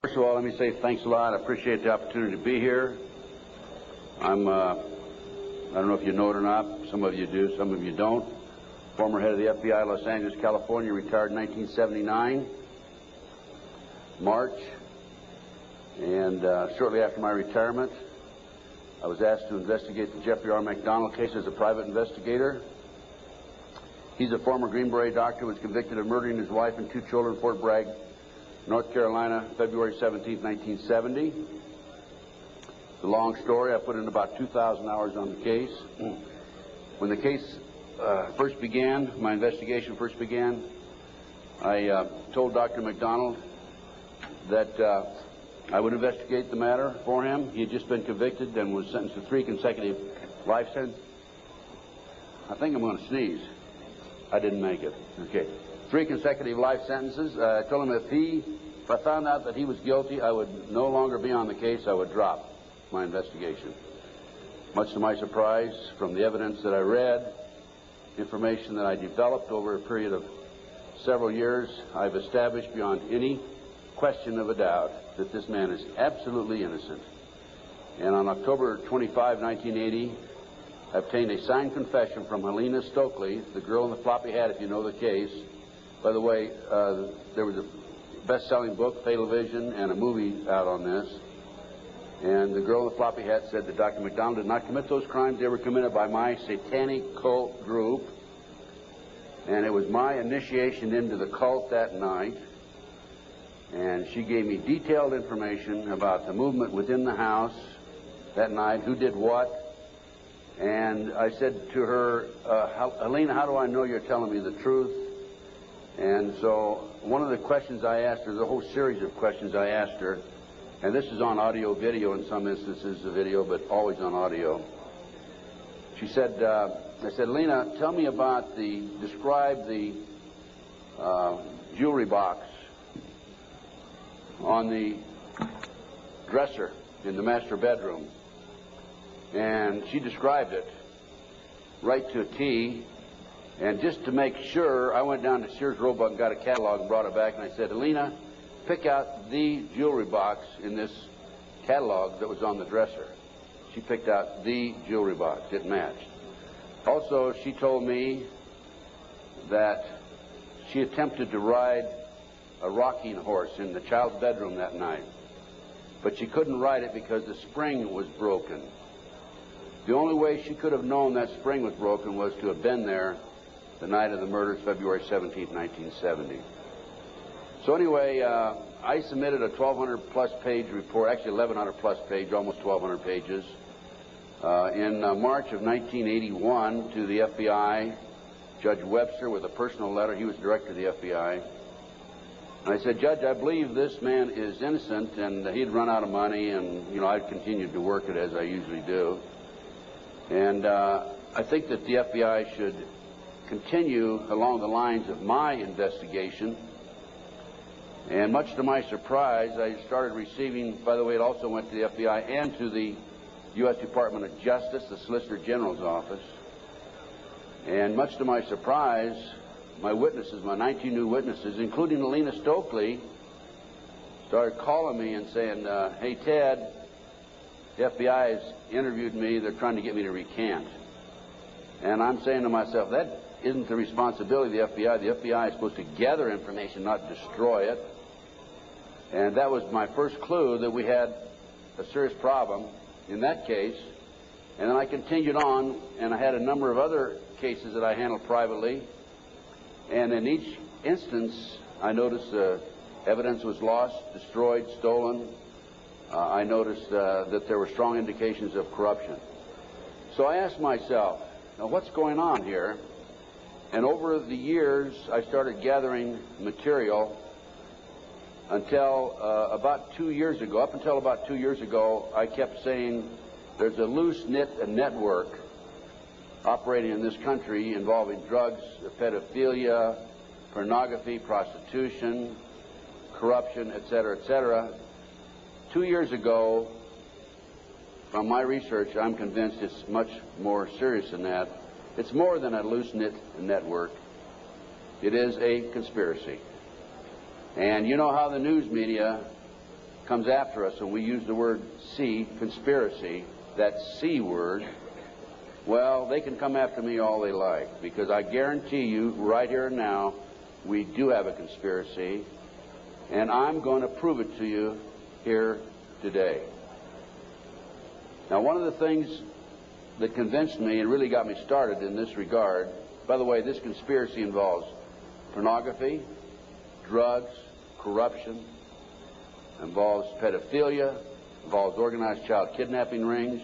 First of all, let me say thanks a lot. I appreciate the opportunity to be here. I don't know if you know it or not. Some of you do, some of you don't. Former head of the FBI, Los Angeles, California, retired in 1979, March. And shortly after my retirement, I was asked to investigate the Jeffrey R. McDonald case as a private investigator. He's a former Green Beret doctor who was convicted of murdering his wife and 2 children in Fort Bragg, North Carolina, February 17, 1970. It's a long story. I put in about 2,000 hours on the case. When the case first began, my investigation first began, I told Dr. McDonald that I would investigate the matter for him. He had just been convicted and was sentenced to 3 consecutive life sentences. I think I'm going to sneeze. I didn't make it. Okay. 3 consecutive life sentences. I told him if I found out that he was guilty, I would no longer be on the case. I would drop my investigation. Much to my surprise, from the evidence that I read, information that I developed over a period of several years, I've established beyond any question of a doubt that this man is absolutely innocent. And on October 25, 1980, I obtained a signed confession from Helena Stokely, the girl in the floppy hat, if you know the case. By the way, there was a best-selling book, Fatal Vision, and a movie out on this. And the girl in the floppy hat said that Dr. McDonald did not commit those crimes. They were committed by my satanic cult group. And it was my initiation into the cult that night. And she gave me detailed information about the movement within the house that night, who did what. And I said to her, Helena, how do I know you're telling me the truth? And so one of the questions I asked her, the whole series of questions I asked her, and this is on audio video in some instances of video, but always on audio. She said, I said, Helena, tell me about describe the jewelry box on the dresser in the master bedroom. And she described it right to a T. And just to make sure, I went down to Sears Roebuck and got a catalog and brought it back. And I said, Helena, pick out the jewelry box in this catalog that was on the dresser. She picked out the jewelry box. It matched. Also, she told me that she attempted to ride a rocking horse in the child's bedroom that night. But she couldn't ride it because the spring was broken. The only way she could have known that spring was broken was to have been there the night of the murders, February 17, 1970. So anyway, I submitted a 1,200-plus page report, actually 1,100-plus page, almost 1,200 pages, in March of 1981 to the FBI, Judge Webster, with a personal letter. He was director of the FBI. And I said, Judge, I believe this man is innocent, and he'd run out of money, and, you know, I'd continued to work it as I usually do. And I think that the FBI should continue along the lines of my investigation. And much to my surprise, I started receiving, by the way, it also went to the FBI and to the U.S. Department of Justice, the Solicitor General's office. And much to my surprise, my witnesses, my 19 new witnesses, including Helena Stokely, started calling me and saying, hey, Ted, the FBI has interviewed me. They're trying to get me to recant. And I'm saying to myself, that isn't the responsibility of the FBI. The FBI is supposed to gather information, not destroy it. And that was my first clue that we had a serious problem in that case. And then I continued on, and I had a number of other cases that I handled privately. And in each instance, I noticed evidence was lost, destroyed, stolen. I noticed that there were strong indications of corruption. So I asked myself, now what's going on here? And over the years, I started gathering material until about 2 years ago. Up until about 2 years ago, I kept saying there's a loose-knit network operating in this country involving drugs, pedophilia, pornography, prostitution, corruption, et cetera, et cetera. 2 years ago, from my research, I'm convinced it's much more serious than that. It's more than a loose-knit network. It is a conspiracy. And you know how the news media comes after us and we use the word C, conspiracy, that C word, well, they can come after me all they like, because I guarantee you right here and now we do have a conspiracy, and I'm going to prove it to you here today. Now, one of the things that convinced me and really got me started in this regard, by the way, this conspiracy involves pornography, drugs, corruption, involves pedophilia, involves organized child kidnapping rings,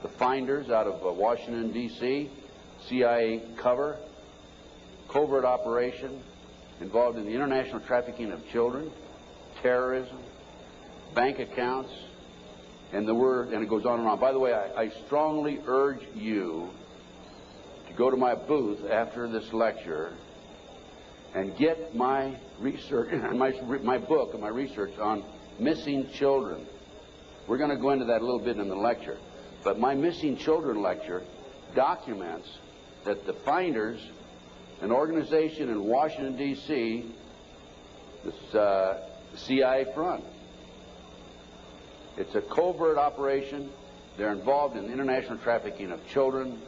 the finders out of Washington, D.C., CIA cover, covert operation, involved in the international trafficking of children, terrorism, bank accounts, and it goes on and on. By the way, I strongly urge you to go to my booth after this lecture and get my research, my book and my research on missing children. We're going to go into that a little bit in the lecture. But my missing children lecture documents that the finders, an organization in Washington, D.C., this CIA front. It's a covert operation. They're involved in international trafficking of children.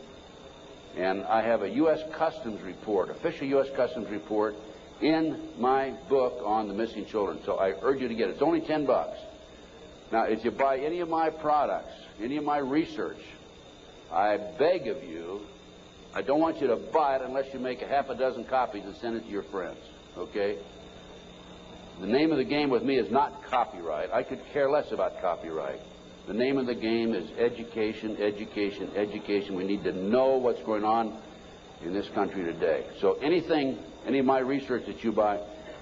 And I have a U.S. Customs report, official U.S. Customs report, in my book on the missing children. So I urge you to get it. It's only $10. Now, if you buy any of my products, any of my research, I beg of you, I don't want you to buy it unless you make a half a dozen copies and send it to your friends, okay? The name of the game with me is not copyright. I could care less about copyright. The name of the game is education, education, education. We need to know what's going on in this country today. So any of my research that you buy,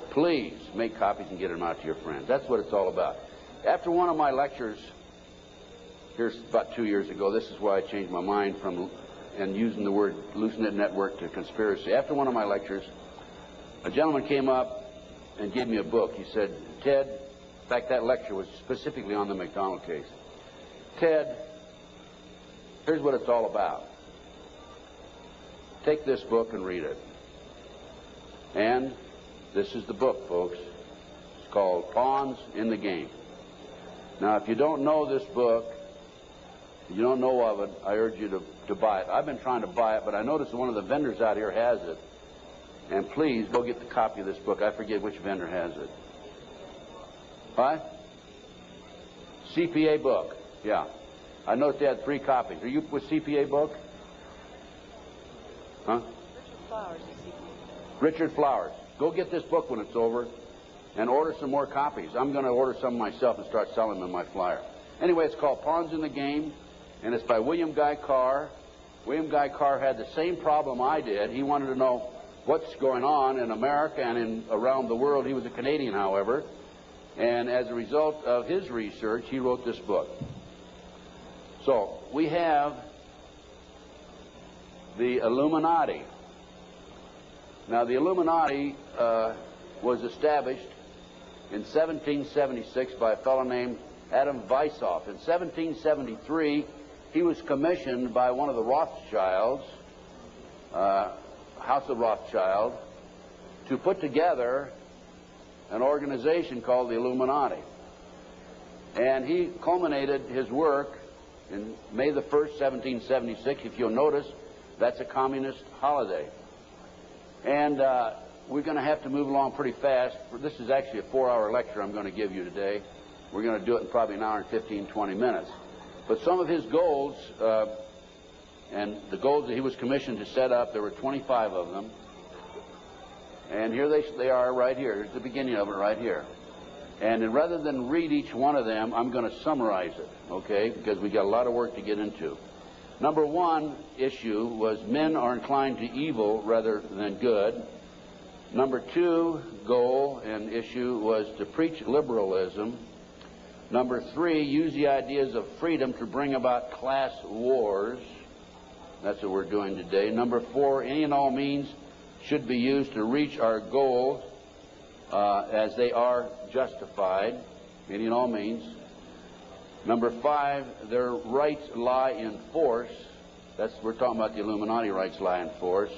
please make copies and get them out to your friends. That's what it's all about. After one of my lectures, here's about 2 years ago, this is why I changed my mind from and using the word loose-knit network to conspiracy. After one of my lectures, a gentleman came up and gave me a book. He said, Ted, in fact, that lecture was specifically on the McDonald case. Ted, here's what it's all about. Take this book and read it. And this is the book, folks. It's called Pawns in the Game. Now, if you don't know this book, you don't know of it, I urge you to buy it. I've been trying to buy it, but I noticed one of the vendors out here has it. And please, go get the copy of this book. I forget which vendor has it. What? CPA book. Yeah. I noticed they had 3 copies. Are you with CPA book? Huh? Richard Flowers is CPA. Richard Flowers. Go get this book when it's over and order some more copies. I'm going to order some myself and start selling them in my flyer. Anyway, it's called Pawns in the Game, and it's by William Guy Carr. William Guy Carr had the same problem I did. He wanted to know what's going on in America and around the world. He was a Canadian, however, and as a result of his research, he wrote this book. So we have the Illuminati. Now, the Illuminati was established in 1776 by a fellow named Adam Weishaupt. In 1773, he was commissioned by one of the Rothschilds, House of Rothschild, to put together an organization called the Illuminati. And he culminated his work in May the 1st, 1776. If you'll notice, that's a communist holiday. And we're going to have to move along pretty fast. This is actually a 4-hour lecture I'm going to give you today. We're going to do it in probably an hour and 15, 20 minutes. But some of his goals, and the goals that he was commissioned to set up, there were 25 of them. And here they are right here. Here's the beginning of it right here. And rather than read each one of them, I'm going to summarize it, okay, because we got a lot of work to get into. Number 1 issue was men are inclined to evil rather than good. Number 2 goal and issue was to preach liberalism. Number 3, use the ideas of freedom to bring about class wars. That's what we're doing today. Number 4, any and all means should be used to reach our goals as they are justified. Any and all means. Number 5, their rights lie in force. We're talking about the Illuminati rights lie in force.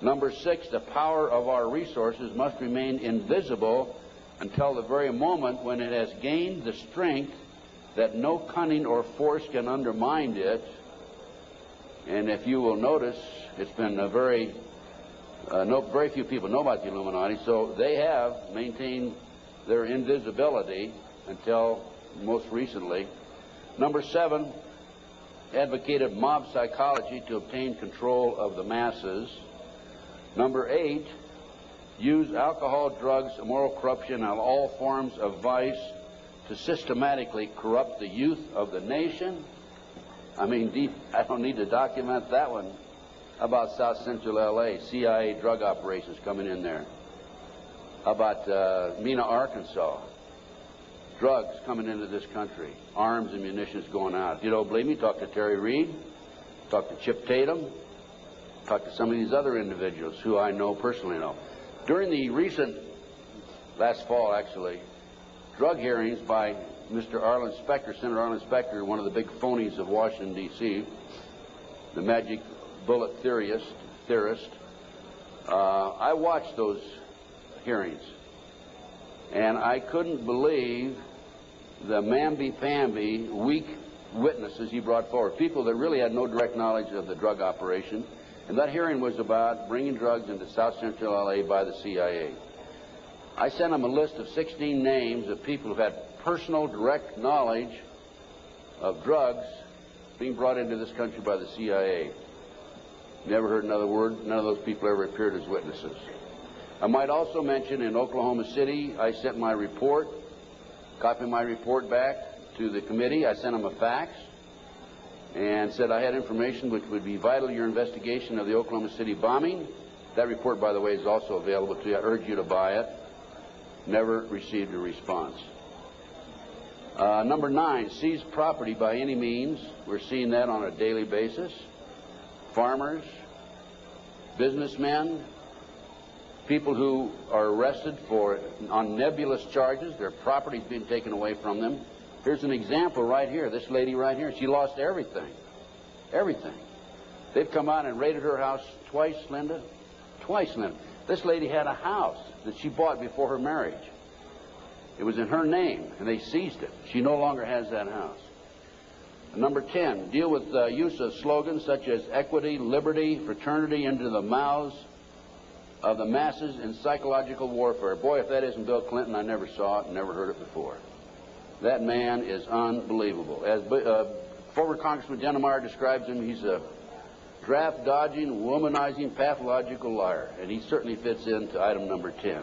Number 6, the power of our resources must remain invisible until the very moment when it has gained the strength that no cunning or force can undermine it. And if you will notice, it's been very few people know about the Illuminati, so they have maintained their invisibility until most recently. Number 7, advocated mob psychology to obtain control of the masses. Number 8, use alcohol, drugs, moral corruption, and all forms of vice to systematically corrupt the youth of the nation. I mean, I don't need to document that one. How about South Central LA, CIA drug operations coming in there? How about Mena, Arkansas? Drugs coming into this country, arms and munitions going out. If you don't believe me, talk to Terry Reid, talk to Chip Tatum, talk to some of these other individuals who I personally know. During the recent, last fall actually, drug hearings by Mr. Arlen Specter, Senator Arlen Specter, one of the big phonies of Washington, D.C., the magic bullet theorist, I watched those hearings, and I couldn't believe the mamby-pamby, weak witnesses he brought forward, people that really had no direct knowledge of the drug operation. And that hearing was about bringing drugs into South Central LA by the CIA. I sent him a list of 16 names of people who had personal, direct knowledge of drugs being brought into this country by the CIA. Never heard another word. None of those people ever appeared as witnesses. I might also mention in Oklahoma City, I sent my report, copied my report back to the committee. I sent them a fax and said I had information which would be vital to your investigation of the Oklahoma City bombing. That report, by the way, is also available to you. I urge you to buy it. Never received a response. Number 9, seize property by any means. We're seeing that on a daily basis. Farmers, businessmen, people who are arrested on nebulous charges, their property's being taken away from them. Here's an example right here. This lady right here, she lost everything. Everything. They've come out and raided her house twice, Linda. Twice, Linda. This lady had a house that she bought before her marriage. It was in her name, and they seized it. She no longer has that house. Number 10, deal with the use of slogans such as equity, liberty, fraternity into the mouths of the masses in psychological warfare. Boy, if that isn't Bill Clinton, I never saw it and never heard it before. That man is unbelievable. As former Congressman Dennemeyer describes him, he's a draft-dodging, womanizing, pathological liar, and he certainly fits into item number 10.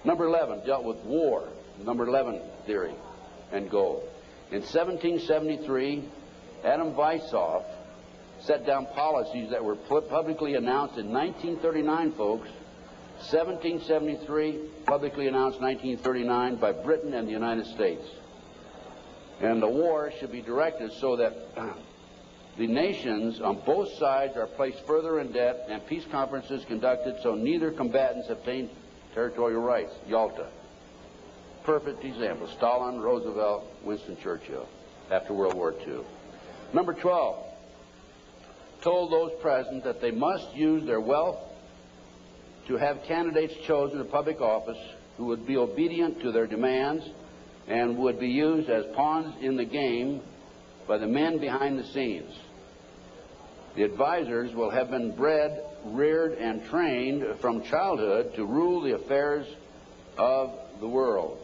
Number 11 dealt with war, number 11 theory and goal. In 1773, Adam Weishaupt set down policies that were publicly announced in 1939, folks. 1773, publicly announced 1939 by Britain and the United States. And the war should be directed so that the nations on both sides are placed further in debt and peace conferences conducted so neither combatants obtain territorial rights. Yalta. Perfect example. Stalin, Roosevelt, Winston Churchill after World War II. Number 12. Told those present that they must use their wealth to have candidates chosen to public office who would be obedient to their demands and would be used as pawns in the game by the men behind the scenes. The advisors will have been bred, reared, and trained from childhood to rule the affairs of the world.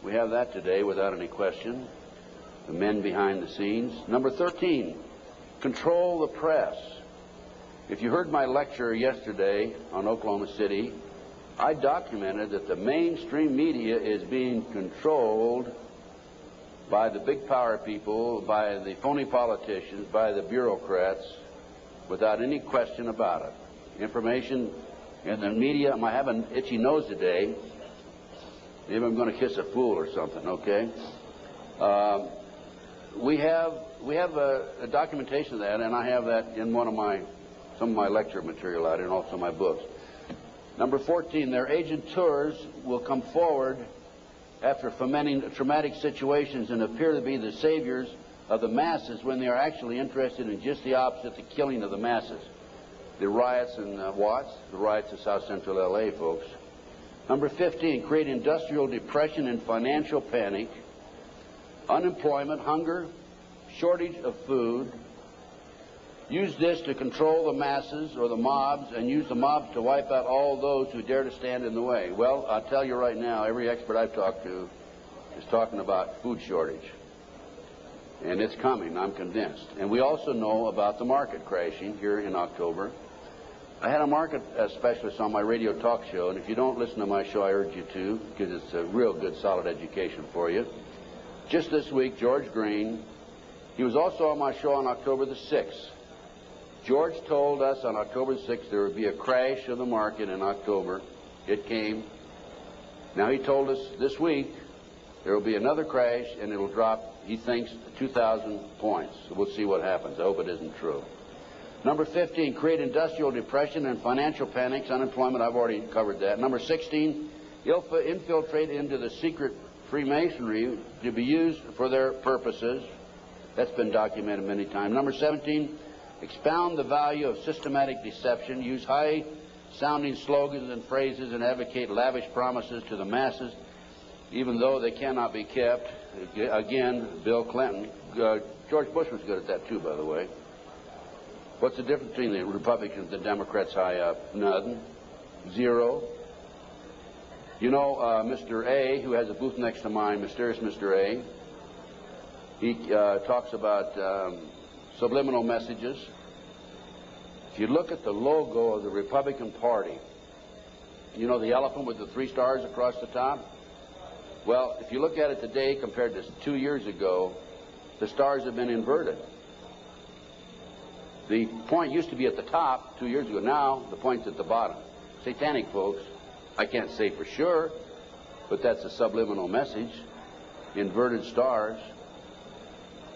We have that today without any question. The men behind the scenes. Number 13, control the press. If you heard my lecture yesterday on Oklahoma City, I documented that the mainstream media is being controlled by the big power people, by the phony politicians, by the bureaucrats, without any question about it. Information in the media, I have an itchy nose today. Maybe I'm going to kiss a fool or something, okay? We have a documentation of that, and I have that in some of my lecture material out and also my books. Number 14, their agenteurs will come forward after fomenting traumatic situations and appear to be the saviors of the masses when they are actually interested in just the opposite, the killing of the masses. The riots in Watts, the riots in South Central LA, folks. Number 15, create industrial depression and financial panic, unemployment, hunger, shortage of food. Use this to control the masses or the mobs, and use the mobs to wipe out all those who dare to stand in the way. Well, I'll tell you right now, every expert I've talked to is talking about food shortage. And it's coming, I'm convinced. And we also know about the market crashing here in October. I had a market specialist on my radio talk show, and if you don't listen to my show, I urge you to, because it's a real good, solid education for you. Just this week, George Green, he was also on my show on October the 6th. George told us on October the 6th there would be a crash of the market in October. It came. Now he told us this week there will be another crash, and it will drop, he thinks, 2,000 points. So we'll see what happens. I hope it isn't true. Number 15, create industrial depression and financial panics, unemployment. I've already covered that. Number 16, infiltrate into the secret Freemasonry to be used for their purposes. That's been documented many times. Number 17, expound the value of systematic deception. Use high-sounding slogans and phrases and advocate lavish promises to the masses, even though they cannot be kept. Again, Bill Clinton. George Bush was good at that too, by the way. What's the difference between the Republicans and the Democrats high up? Nothing. Zero. You know, Mr. A, who has a booth next to mine, mysterious Mr. A, he talks about subliminal messages. If you look at the logo of the Republican Party, you know the elephant with the 3 stars across the top? Well, if you look at it today compared to 2 years ago, the stars have been inverted. The point used to be at the top 2 years ago. Now the point's at the bottom. Satanic, folks. I can't say for sure, but that's a subliminal message. Inverted stars.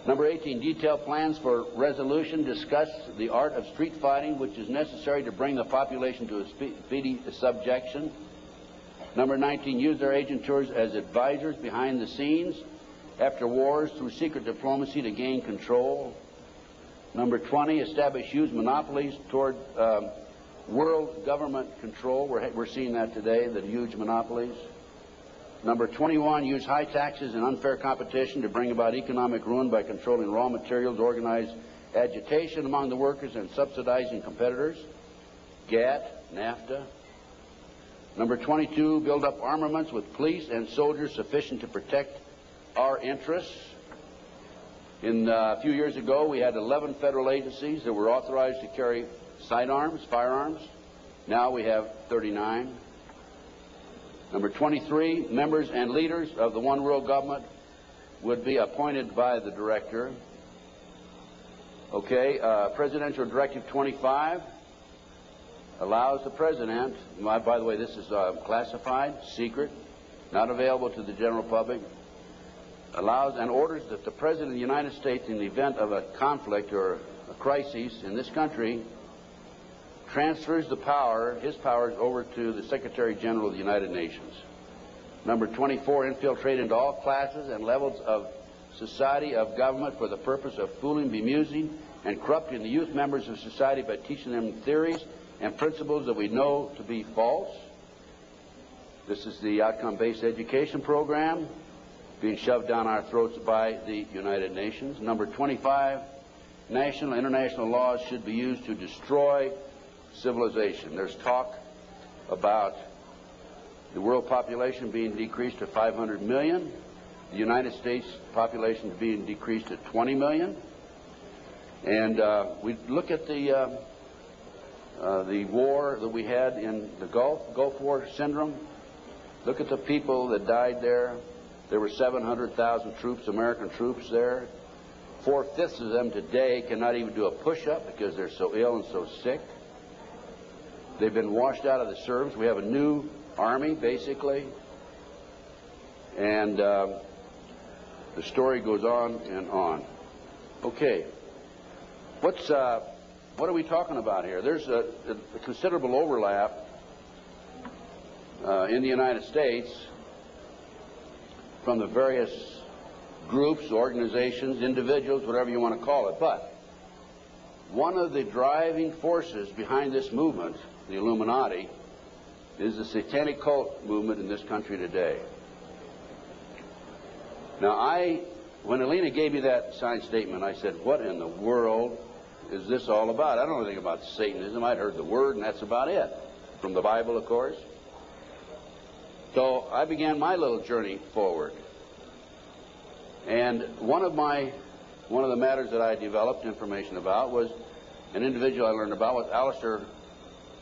Number 18, detail plans for resolution. Discuss the art of street fighting, which is necessary to bring the population to a speedy subjection. Number 19, use their agentures as advisors behind the scenes after wars through secret diplomacy to gain control. Number 20, establish huge monopolies toward world government control. We're seeing that today, the huge monopolies. Number 21, use high taxes and unfair competition to bring about economic ruin by controlling raw materials, organize agitation among the workers, and subsidizing competitors. GATT, NAFTA. Number 22, build up armaments with police and soldiers sufficient to protect our interests. A few years ago, we had 11 federal agencies that were authorized to carry sidearms, firearms. Now we have 39. Number 23, members and leaders of the one world government would be appointed by the director. Okay, Presidential Directive 25 allows the president, by the way, this is classified, secret, not available to the general public, allows and orders that the President of the United States, in the event of a conflict or a crisis in this country, transfers the power, his powers, over to the Secretary General of the United Nations. Number 24, infiltrate into all classes and levels of society, of government, for the purpose of fooling, bemusing, and corrupting the youth members of society by teaching them theories and principles that we know to be false. This is the outcome-based education program being shoved down our throats by the United Nations. Number 25, national and international laws should be used to destroy civilization. There's talk about the world population being decreased to 500 million, the United States population being decreased to 20 million. And we look at the war that we had in the Gulf War syndrome. Look at the people that died there. There were 700,000 troops, American troops there. 4/5 of them today cannot even do a push-up because they're so ill and so sick. They've been washed out of the service. We have a new army, basically. And the story goes on and on. Okay. What are we talking about here? There's a considerable overlap in the United States from the various groups, organizations, individuals, whatever you want to call it. But one of the driving forces behind this movement, the Illuminati, is the satanic cult movement in this country today. Now, when Alina gave me that signed statement, I said, what in the world is this all about? I don't know anything about Satanism. I'd heard the word, and that's about it. From the Bible, of course. So I began my little journey forward. And one of the matters that I developed information about was an individual I learned about was Aleister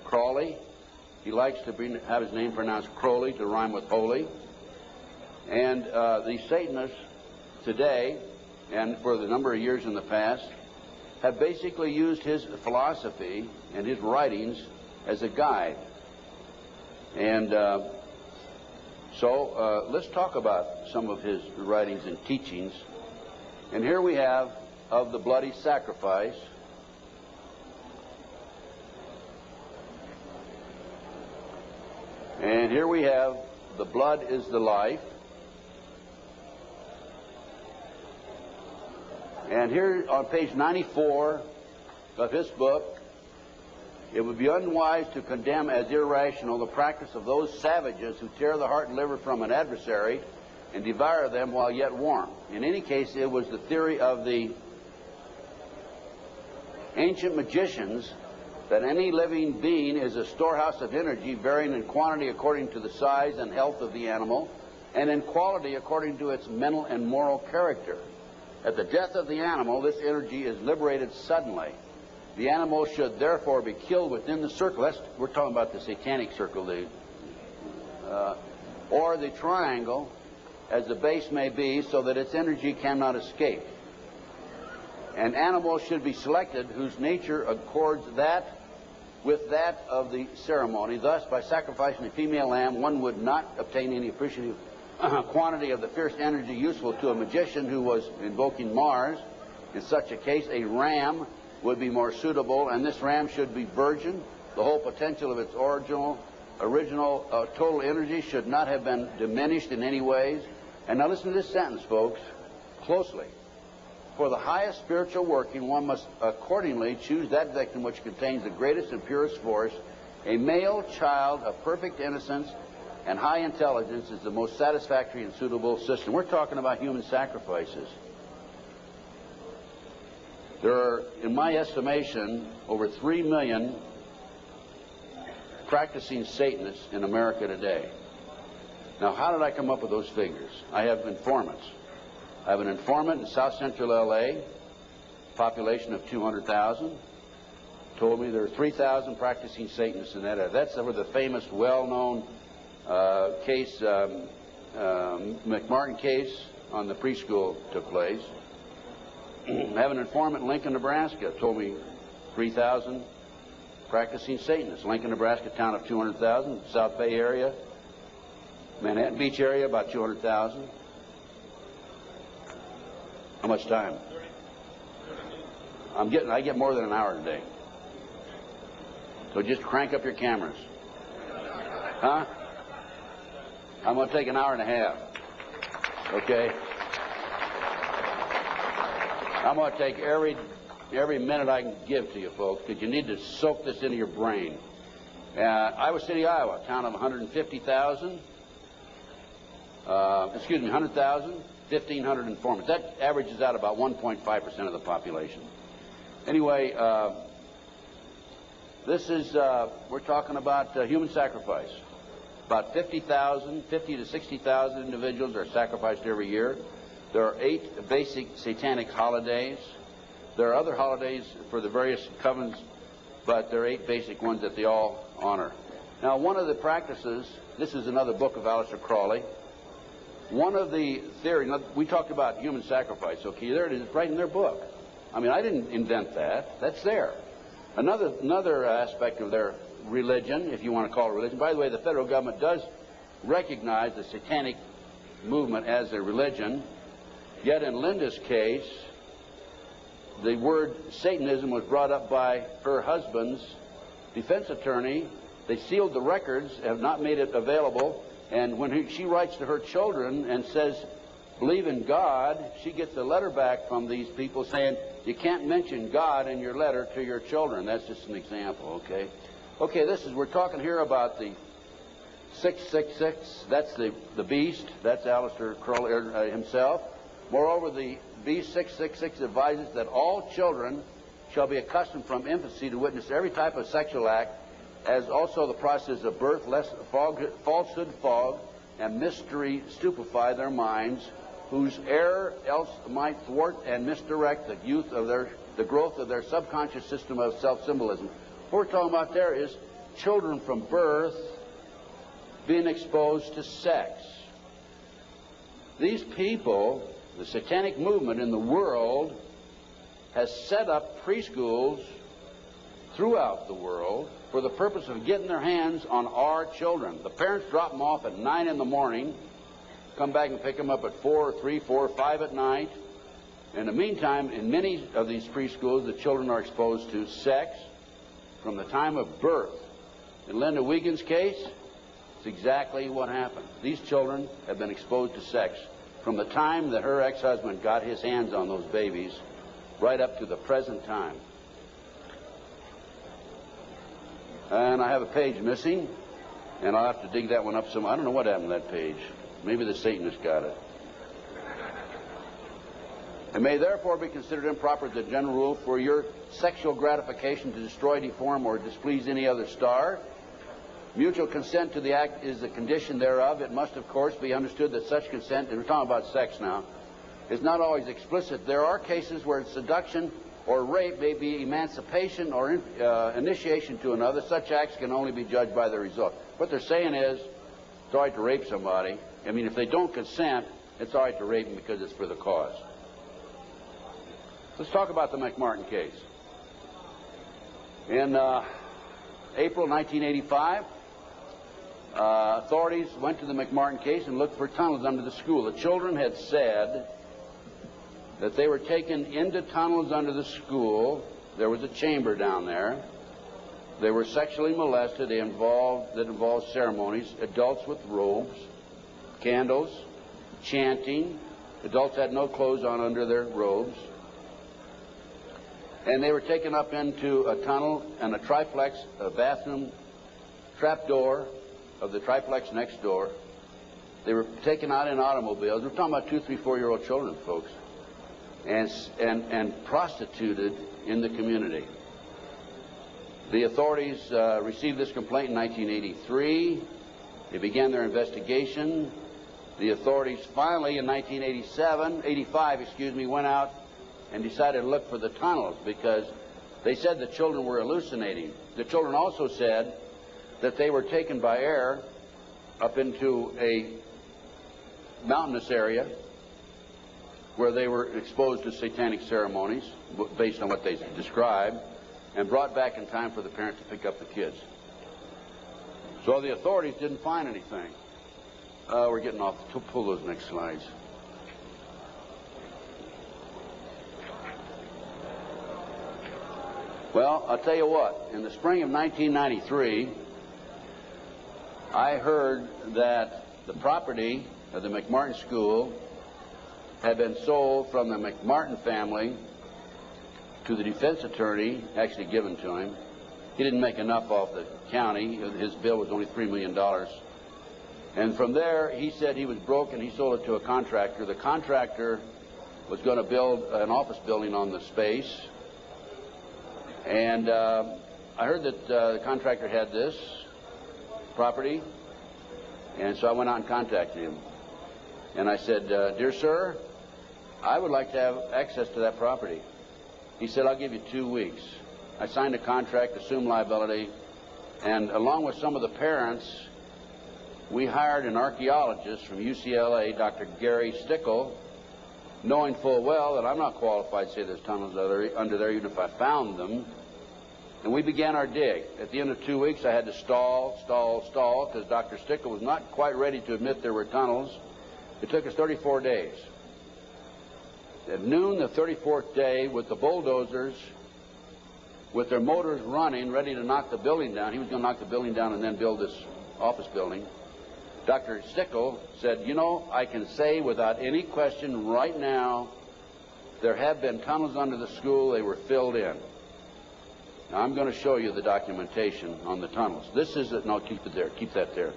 Crowley. He likes to have his name pronounced Crowley to rhyme with holy. And the Satanists today, and for the number of years in the past, have basically used his philosophy and his writings as a guide. And so let's talk about some of his writings and teachings. And here we have of the bloody sacrifice. And here we have the blood is the life. And here on page 94 of his book, it would be unwise to condemn as irrational the practice of those savages who tear the heart and liver from an adversary and devour them while yet warm. In any case, it was the theory of the ancient magicians that any living being is a storehouse of energy varying in quantity according to the size and health of the animal and in quality according to its mental and moral character. At the death of the animal, this energy is liberated suddenly. The animal should therefore be killed within the circle. We're talking about the satanic circle, or the triangle, as the base may be, so that its energy cannot escape. An animal should be selected whose nature accords that with that of the ceremony. Thus, by sacrificing a female lamb, one would not obtain any appreciative quantity of the fierce energy useful to a magician who was invoking Mars. In such a case, a ram would be more suitable, and this ram should be virgin. The whole potential of its original total energy should not have been diminished in any ways. And now listen to this sentence, folks, closely. For the highest spiritual working, one must accordingly choose that victim which contains the greatest and purest force. A male child of perfect innocence and high intelligence is the most satisfactory and suitable system. We're talking about human sacrifices. There are, in my estimation, over 3 million practicing Satanists in America today. Now, how did I come up with those figures? I have informants. I have an informant in South Central L.A., population of 200,000, told me there are 3,000 practicing Satanists in that area. That's where the famous, well-known case, McMartin case on the preschool took place. I have an informant in Lincoln, Nebraska, told me 3,000 practicing Satanists. Lincoln, Nebraska, town of 200,000. South Bay area, Manhattan Beach area, about 200,000. How much time? I get more than an hour today. So just crank up your cameras. Huh? I'm going to take an hour and a half. Okay? I'm going to take every minute I can give to you, folks, because you need to soak this into your brain. Iowa City, Iowa, town of 150,000. 100,000, 1,500 informants. That averages out about 1.5% of the population. Anyway, this is, we're talking about human sacrifice. About 50 to 60,000 individuals are sacrificed every year. There are 8 basic satanic holidays. There are other holidays for the various covens, but there are 8 basic ones that they all honor. Now, one of the practices, this is another book of Aleister Crowley. One of the theories, we talked about human sacrifice, okay, there it is, right in their book. I mean, I didn't invent that. That's there. Another aspect of their religion, if you want to call it religion. By the way, the federal government does recognize the satanic movement as a religion. Yet in Linda's case, the word Satanism was brought up by her husband's defense attorney. They sealed the records, have not made it available. And when she writes to her children and says, believe in God, she gets a letter back from these people saying, you can't mention God in your letter to your children. That's just an example, okay? Okay, we're talking here about the 666, that's the beast. That's Aleister Crowley himself. Moreover, the beast 666 advises that all children shall be accustomed from infancy to witness every type of sexual act, as also the process of birth, lest falsehood fog and mystery stupefy their minds, whose error else might thwart and misdirect the growth of their subconscious system of self-symbolism. What we're talking about there is children from birth being exposed to sex. These people, the satanic movement in the world, has set up preschools throughout the world for the purpose of getting their hands on our children. The parents drop them off at 9 in the morning, come back and pick them up at 4 or 3, 4 or 5 at night. In the meantime, in many of these preschools, the children are exposed to sex from the time of birth. In Linda Wiegand's case, it's exactly what happened. These children have been exposed to sex from the time that her ex-husband got his hands on those babies right up to the present time. And I have a page missing, and I'll have to dig that one up some. I don't know what happened to that page. Maybe the Satanist got it. It may therefore be considered improper as a general rule for your sexual gratification to destroy, deform, or displease any other star. Mutual consent to the act is the condition thereof. It must, of course, be understood that such consent, and we're talking about sex now, is not always explicit. There are cases where seduction or rape may be emancipation or initiation to another. Such acts can only be judged by the result. What they're saying is, it's all right to rape somebody. I mean, if they don't consent, it's all right to rape them because it's for the cause. Let's talk about the McMartin case. In April 1985, authorities went to the McMartin case and looked for tunnels under the school. The children had said that they were taken into tunnels under the school. There was a chamber down there. They were sexually molested. That involved ceremonies, adults with robes, candles, chanting. Adults had no clothes on under their robes. And they were taken up into a tunnel and a triplex, a bathroom trap door of the triplex next door. They were taken out in automobiles. We're talking about 2, 3, 4-year-old children, folks. And prostituted in the community. The authorities received this complaint in 1983. They began their investigation. The authorities finally, in 1985, went out and decided to look for the tunnels because they said the children were hallucinating. The children also said that they were taken by air up into a mountainous area where they were exposed to satanic ceremonies based on what they described, and brought back in time for the parent to pick up the kids. So the authorities didn't find anything. We're getting off. Pull those next slides. Well, I'll tell you what. In the spring of 1993, I heard that the property of the McMartin School had been sold from the McMartin family to the defense attorney, actually given to him. He didn't make enough off the county. His bill was only $3 million. And from there, he said he was broke and he sold it to a contractor. The contractor was going to build an office building on the space. And I heard that the contractor had this property. And so I went out and contacted him. And I said, dear sir, I would like to have access to that property. He said, I'll give you 2 weeks. I signed a contract, assumed liability, and along with some of the parents, we hired an archaeologist from UCLA, Dr. Gary Stickle, knowing full well that I'm not qualified to say there's tunnels under there, even if I found them. And we began our dig. At the end of 2 weeks, I had to stall, because Dr. Stickle was not quite ready to admit there were tunnels. It took us 34 days. At noon the 34th day, with the bulldozers, with their motors running, ready to knock the building down, he was going to knock the building down and then build this office building, Dr. Stickle said, you know, I can say without any question right now, there have been tunnels under the school. They were filled in. Now, I'm going to show you the documentation on the tunnels. This is it. No, keep it there. Keep that there.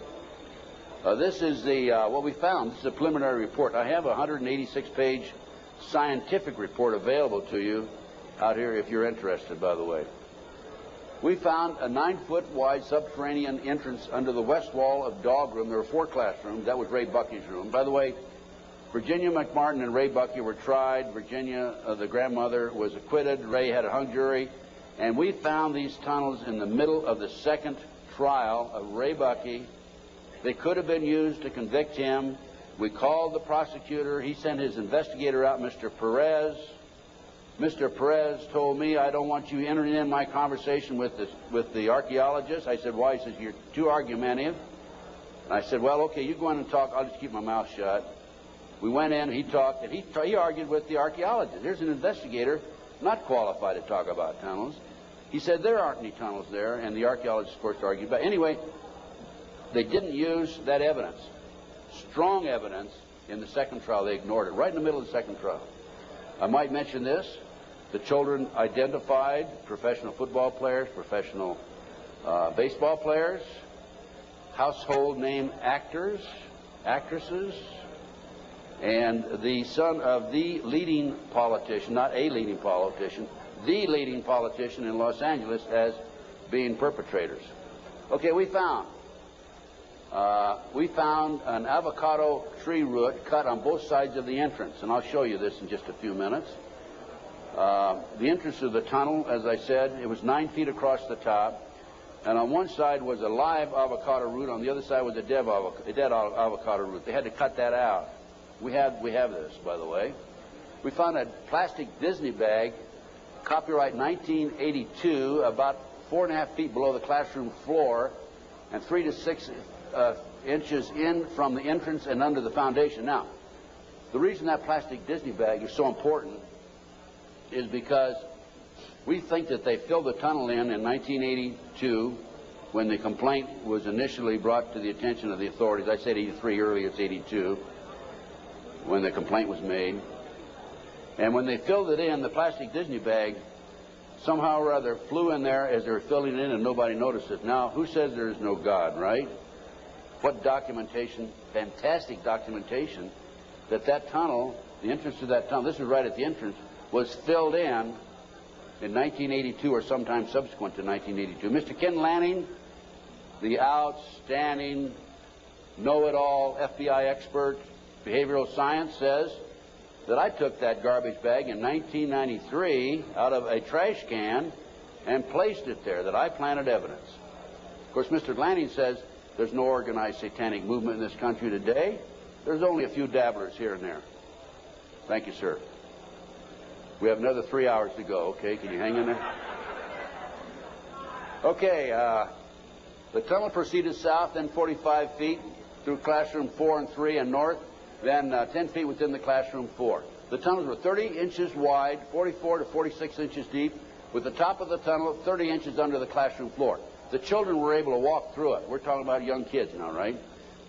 This is the what we found. This is a preliminary report. I have a 186-page scientific report available to you out here if you're interested, by the way. We found a 9-foot wide subterranean entrance under the west wall of dog room. There were 4 classrooms. That was Ray Bucky's room. By the way, Virginia McMartin and Ray Bucky were tried. Virginia, the grandmother, was acquitted. Ray had a hung jury. And we found these tunnels in the middle of the second trial of Ray Bucky. They could have been used to convict him. We called the prosecutor. He sent his investigator out, Mr. Perez. Mr. Perez told me, I don't want you entering in my conversation with the archaeologist. I said, why? He says, you're too argumentative. And I said, well, okay, you go in and talk. I'll just keep my mouth shut. We went in, he talked, and he argued with the archaeologist. Here's an investigator not qualified to talk about tunnels. He said there aren't any tunnels there, and the archaeologist, of course, argued. But anyway, they didn't use that evidence, strong evidence, in the second trial. They ignored it right in the middle of the second trial. I might mention this. The children identified professional football players, professional baseball players, household name actors, actresses, and the son of the leading politician, not a leading politician, the leading politician in Los Angeles as being perpetrators. Okay, we found an avocado tree root cut on both sides of the entrance, and I'll show you this in just a few minutes. The entrance of the tunnel, as I said, it was 9 feet across the top, and on one side was a live avocado root, on the other side was a dead avocado root. They had to cut that out. We have this, by the way. We found a plastic Disney bag, copyright 1982, about 4.5 feet below the classroom floor, and 3 to 6 inches in from the entrance and under the foundation. Now, the reason that plastic Disney bag is so important is because we think that they filled the tunnel in 1982 when the complaint was initially brought to the attention of the authorities. I said 83 earlier, it's 82 when the complaint was made. And when they filled it in, the plastic Disney bag somehow or other flew in there as they were filling it in and nobody noticed it. Now, who says there is no God, right? What documentation, fantastic documentation, that tunnel, the entrance to that tunnel, this is right at the entrance, was filled in 1982 or sometime subsequent to 1982. Mr. Ken Lanning, the outstanding, know-it-all FBI expert, behavioral science, says that I took that garbage bag in 1993 out of a trash can and placed it there, that I planted evidence. Of course, Mr. Lanning says there's no organized satanic movement in this country today. There's only a few dabblers here and there. Thank you, sir. We have another 3 hours to go, okay? Can you hang in there? Okay, the tunnel proceeded south, then 45 feet through classroom 4 and 3 and north, then 10 feet within the classroom 4. The tunnels were 30 inches wide, 44 to 46 inches deep, with the top of the tunnel 30 inches under the classroom floor. The children were able to walk through it. We're talking about young kids now, right?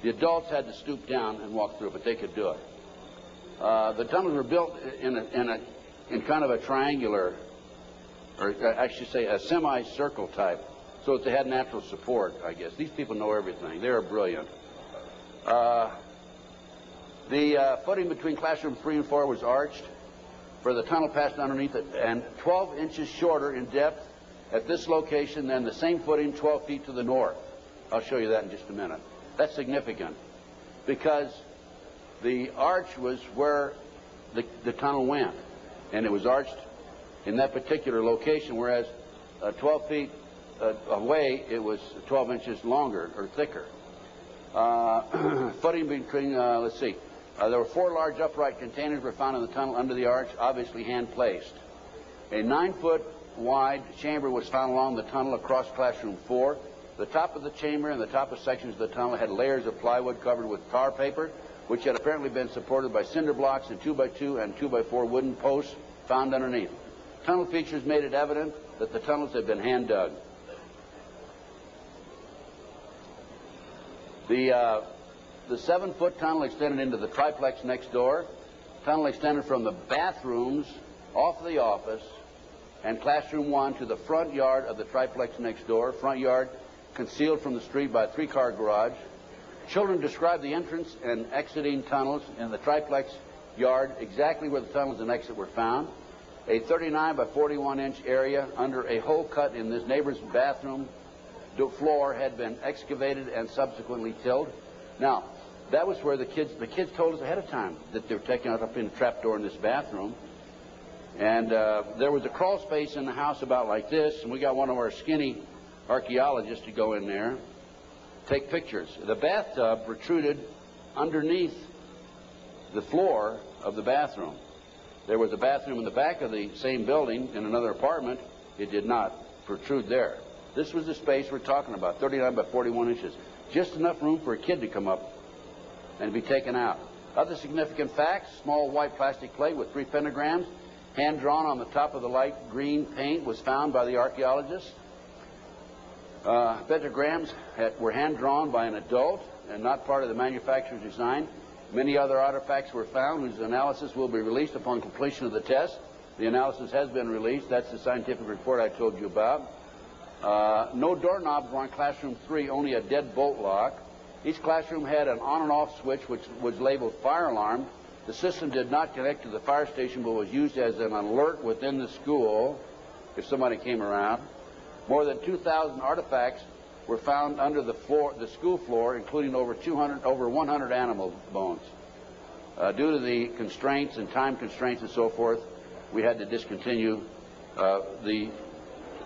The adults had to stoop down and walk through it, but they could do it. The tunnels were built in kind of a triangular, or I should say a semicircle type, so that they had natural support, I guess. These people know everything. They are brilliant. The footing between classroom 3 and 4 was arched, for the tunnel passed underneath it, and 12 inches shorter in depth at this location than the same footing 12 feet to the north. I'll show you that in just a minute. That's significant, because the arch was where the tunnel went, and it was arched in that particular location, whereas 12 feet away, it was 12 inches longer or thicker. Footing between, let's see, there were 4 large upright containers were found in the tunnel under the arch, obviously hand-placed. A 9-foot wide chamber was found along the tunnel across classroom 4. The top of the chamber and the top of sections of the tunnel had layers of plywood covered with tar paper, which had apparently been supported by cinder blocks and 2x2 and 2x4 wooden posts found underneath. Tunnel features made it evident that the tunnels had been hand-dug. The 7-foot tunnel extended into the triplex next door. Tunnel extended from the bathrooms off the office and classroom 1 to the front yard of the triplex next door. Front yard concealed from the street by a 3-car garage. Children described the entrance and exiting tunnels in the triplex yard, exactly where the tunnels and exit were found. A 39 by 41 inch area under a hole cut in this neighbor's bathroom floor had been excavated and subsequently tilled. Now, that was where the kids told us ahead of time that they were taking us up in a trapdoor in this bathroom. And there was a crawl space in the house about like this, and we got one of our skinny archaeologists to go in there, take pictures. The bathtub protruded underneath the floor of the bathroom. There was a bathroom in the back of the same building in another apartment. It did not protrude there. This was the space we're talking about, 39 by 41 inches. Just enough room for a kid to come up and be taken out. Other significant facts: small white plastic plate with 3 pentagrams, hand-drawn on the top of the light green paint, was found by the archaeologists. Pentagrams were hand-drawn by an adult and not part of the manufacturer's design. Many other artifacts were found whose analysis will be released upon completion of the test. The analysis has been released. That's the scientific report I told you about. No doorknobs were on classroom 3, only a dead bolt lock. Each classroom had an on and off switch which was labeled fire alarm. The system did not connect to the fire station but was used as an alert within the school if somebody came around. More than 2,000 artifacts were found under the school floor, including over 100 animal bones. Due to the constraints and time constraints and so forth, we had to discontinue the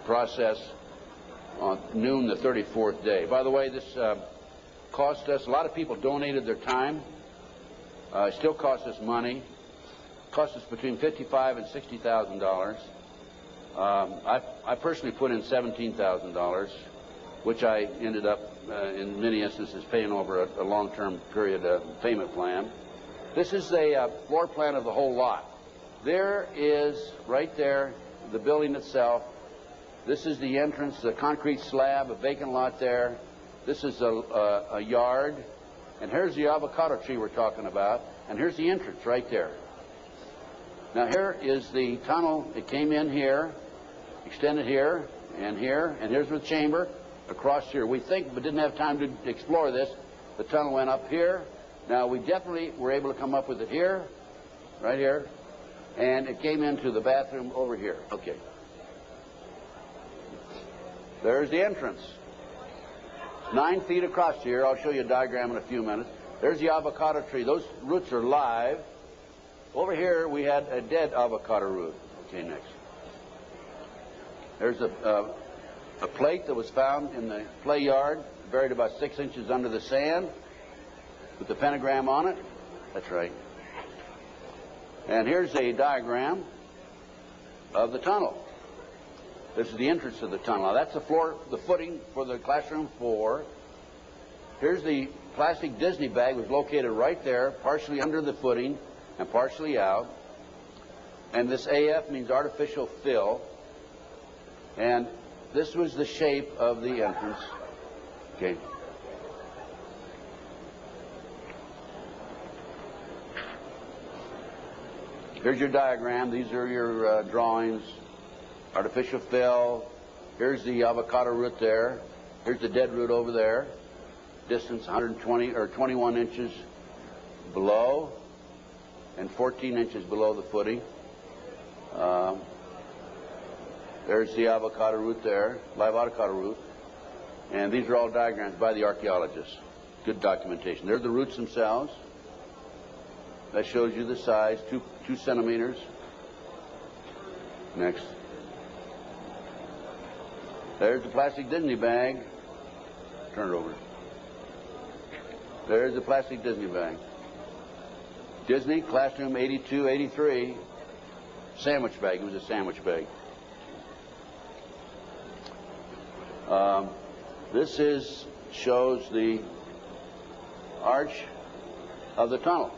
process on noon the 34th day. By the way, this cost us, a lot of people donated their time. It still costs us money. It cost us between $55,000 and $60,000. I personally put in $17,000, which I ended up, in many instances, paying over a long-term period payment plan. This is a floor plan of the whole lot. There is, right there, the building itself. This is the entrance, the concrete slab, a vacant lot there. This is a yard. And here's the avocado tree we're talking about. And here's the entrance right there. Now here is the tunnel. It came in here, extended here, and here's the chamber across here. We think, but didn't have time to explore this, the tunnel went up here. Now we definitely were able to come up with it here, right here, and it came into the bathroom over here. Okay. There's the entrance. 9 feet across here. I'll show you a diagram in a few minutes. There's the avocado tree. Those roots are live. Over here we had a dead avocado root. Okay, next. There's a plate that was found in the play yard, buried about 6 inches under the sand, with the pentagram on it. That's right. And here's a diagram of the tunnel. This is the entrance of the tunnel. Now that's the floor, the footing for the classroom 4. Here's the plastic Disney bag, was located right there, partially under the footing and partially out. And this AF means artificial fill. And this was the shape of the entrance. Okay. Here's your diagram. These are your drawings. Artificial fill. Here's the avocado root there. Here's the dead root over there. Distance 120 or 21 inches below and 14 inches below the footing. There's the avocado root there, live avocado root. And these are all diagrams by the archaeologists. Good documentation. They're the roots themselves. That shows you the size, 2 centimeters. Next. There's the plastic Disney bag. Turn it over. There's the plastic Disney bag. Disney, classroom 82, 83. Sandwich bag. It was a sandwich bag. This shows the arch of the tunnel.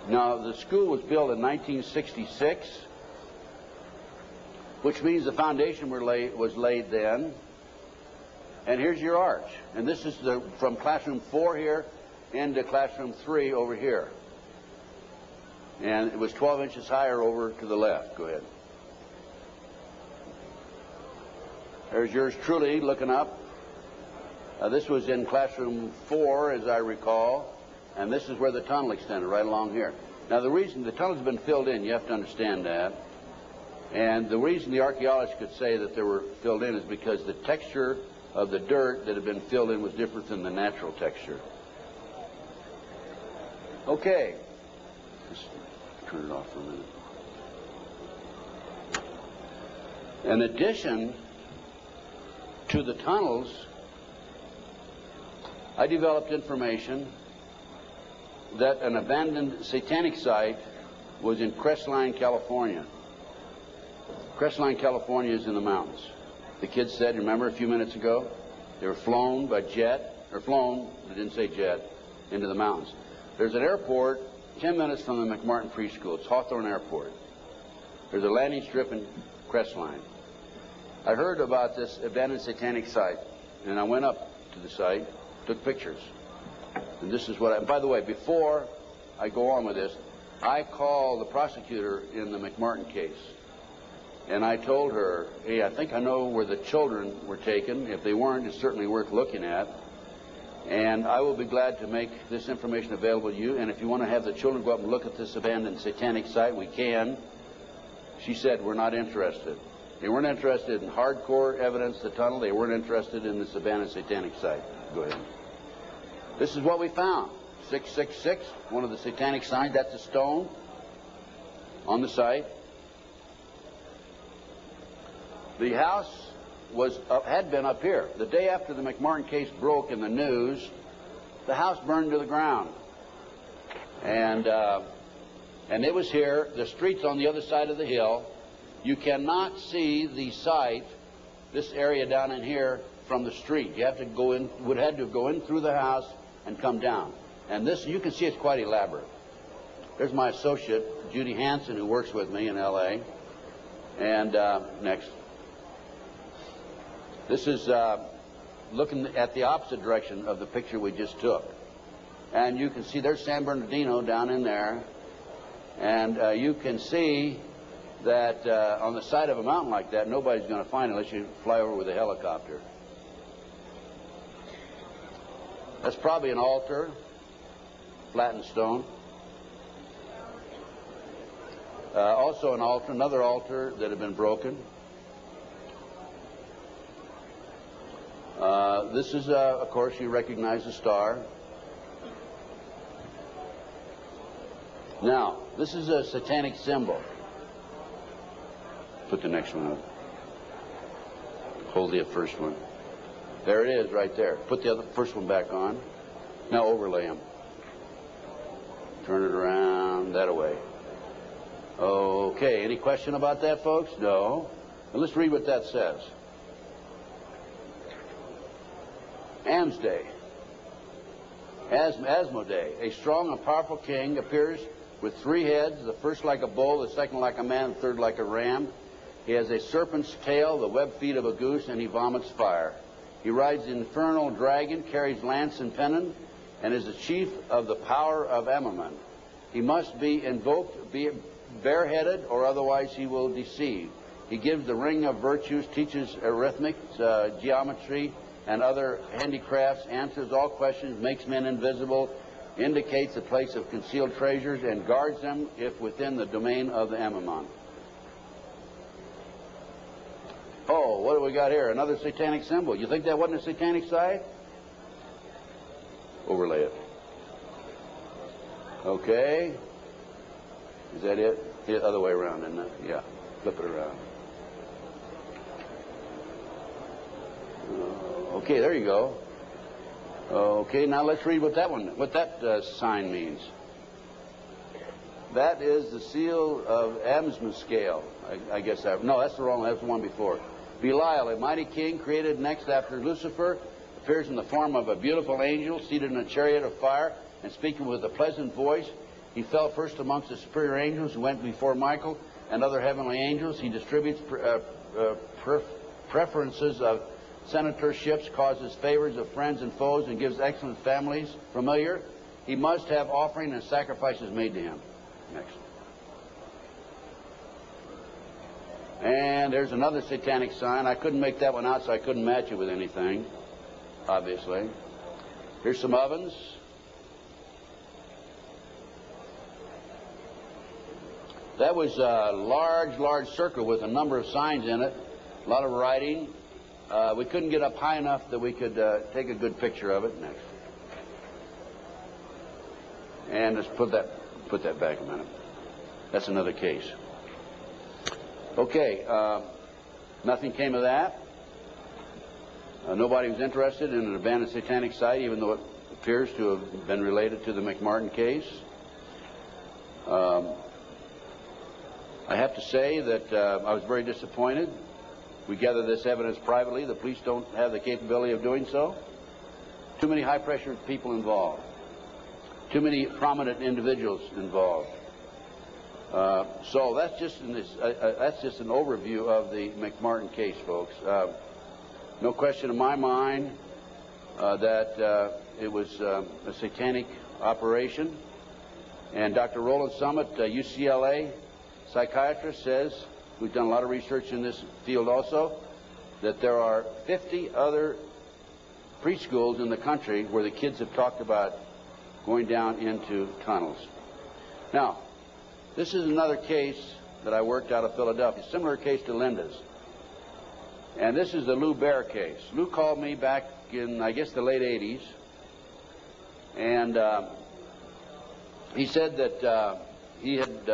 Now, the school was built in 1966, which means the foundation was laid then. And here's your arch. And this is from classroom 4 here into classroom 3 over here. And it was 12 inches higher over to the left. Go ahead. There's yours truly looking up. This was in classroom 4, as I recall, and this is where the tunnel extended, right along here. Now, the reason the tunnel's been filled in, you have to understand that, and the reason the archaeologists could say that they were filled in is because the texture of the dirt that had been filled in was different than the natural texture. Okay. Just turn it off for a minute. In addition to the tunnels, I developed information that an abandoned satanic site was in Crestline, California. Crestline, California is in the mountains. The kids said, remember a few minutes ago, they were flown by jet, or flown, they didn't say jet, into the mountains. There's an airport 10 minutes from the McMartin Preschool. It's Hawthorne Airport. There's a landing strip in Crestline. I heard about this abandoned satanic site, and I went up to the site, took pictures. And this is what by the way, before I go on with this, I called the prosecutor in the McMartin case. And I told her, hey, I think I know where the children were taken. If they weren't, it's certainly worth looking at. And I will be glad to make this information available to you. And if you want to have the children go up and look at this abandoned satanic site, we can. She said, we're not interested. They weren't interested in hardcore evidence, the tunnel. They weren't interested in this abandoned satanic site. Go ahead. This is what we found. 666, one of the satanic signs. That's a stone on the site. The house had been up here. The day after the McMartin case broke in the news, the house burned to the ground. And it was here. The street's on the other side of the hill. You cannot see the site, this area down in here, from the street. You have to go in, would have to go in through the house and come down. And this, you can see it's quite elaborate. There's my associate, Judy Hansen, who works with me in L.A. And next. This is looking at the opposite direction of the picture we just took. And you can see there's San Bernardino down in there. And you can see that on the side of a mountain like that, nobody's going to find it unless you fly over with a helicopter. That's probably an altar, flattened stone. Also an altar, another altar that had been broken. This is, of course, you recognize the star. Now, this is a satanic symbol. Put the next one up. Hold the first one. There it is right there. Put the first one back on. Now overlay them. Turn it around that way. Okay, any question about that, folks? No. Well, let's read what that says. Asmodeus, a strong and powerful king, appears with 3 heads, the first like a bull, the second like a man, the third like a ram. He has a serpent's tail, the webbed feet of a goose, and he vomits fire. He rides the infernal dragon, carries lance and pennon, and is the chief of the power of Ammerman. He must be invoked, be bareheaded, or otherwise he will deceive. He gives the ring of virtues, teaches arithmetic, geometry, and other handicrafts, answers all questions, makes men invisible, indicates the place of concealed treasures, and guards them if within the domain of the Ammerman. Oh, what do we got here? Another satanic symbol. You think that wasn't a satanic site? Overlay it. Okay. Is that it? The other way around, isn't it? Yeah. Flip it around. Okay, there you go. Okay, now let's read what that sign means. That is the seal of Amsman scale. I guess that. No, that's the wrong one. That's the one before. Belial, a mighty king, created next after Lucifer, appears in the form of a beautiful angel seated in a chariot of fire and speaking with a pleasant voice. He fell first amongst the superior angels who went before Michael and other heavenly angels. He distributes preferences of senatorships, causes favors of friends and foes, and gives excellent families. Familiar. He must have offering and sacrifices made to him. Next. And there's another satanic sign. I couldn't make that one out, so I couldn't match it with anything. obviously. Here's some ovens. That was a large circle with a number of signs in it, a lot of writing. We couldn't get up high enough that we could take a good picture of it. Next. And let's put that back a minute. That's another case. Okay, nothing came of that. Nobody was interested in an abandoned satanic site, even though it appears to have been related to the McMartin case. I have to say that I was very disappointed. We gathered this evidence privately. The police don't have the capability of doing so. Too many high-pressure people involved. Too many prominent individuals involved. So that's just an overview of the McMartin case, folks. No question in my mind that it was a satanic operation. And Dr. Roland Summit, UCLA psychiatrist, says, who's done a lot of research in this field also, that there are 50 other preschools in the country where the kids have talked about going down into tunnels. Now, this is another case that I worked out of Philadelphia, similar case to Linda's. And this is the Lou Bear case. Lou called me back in, I guess, the late 80s. And he said that he had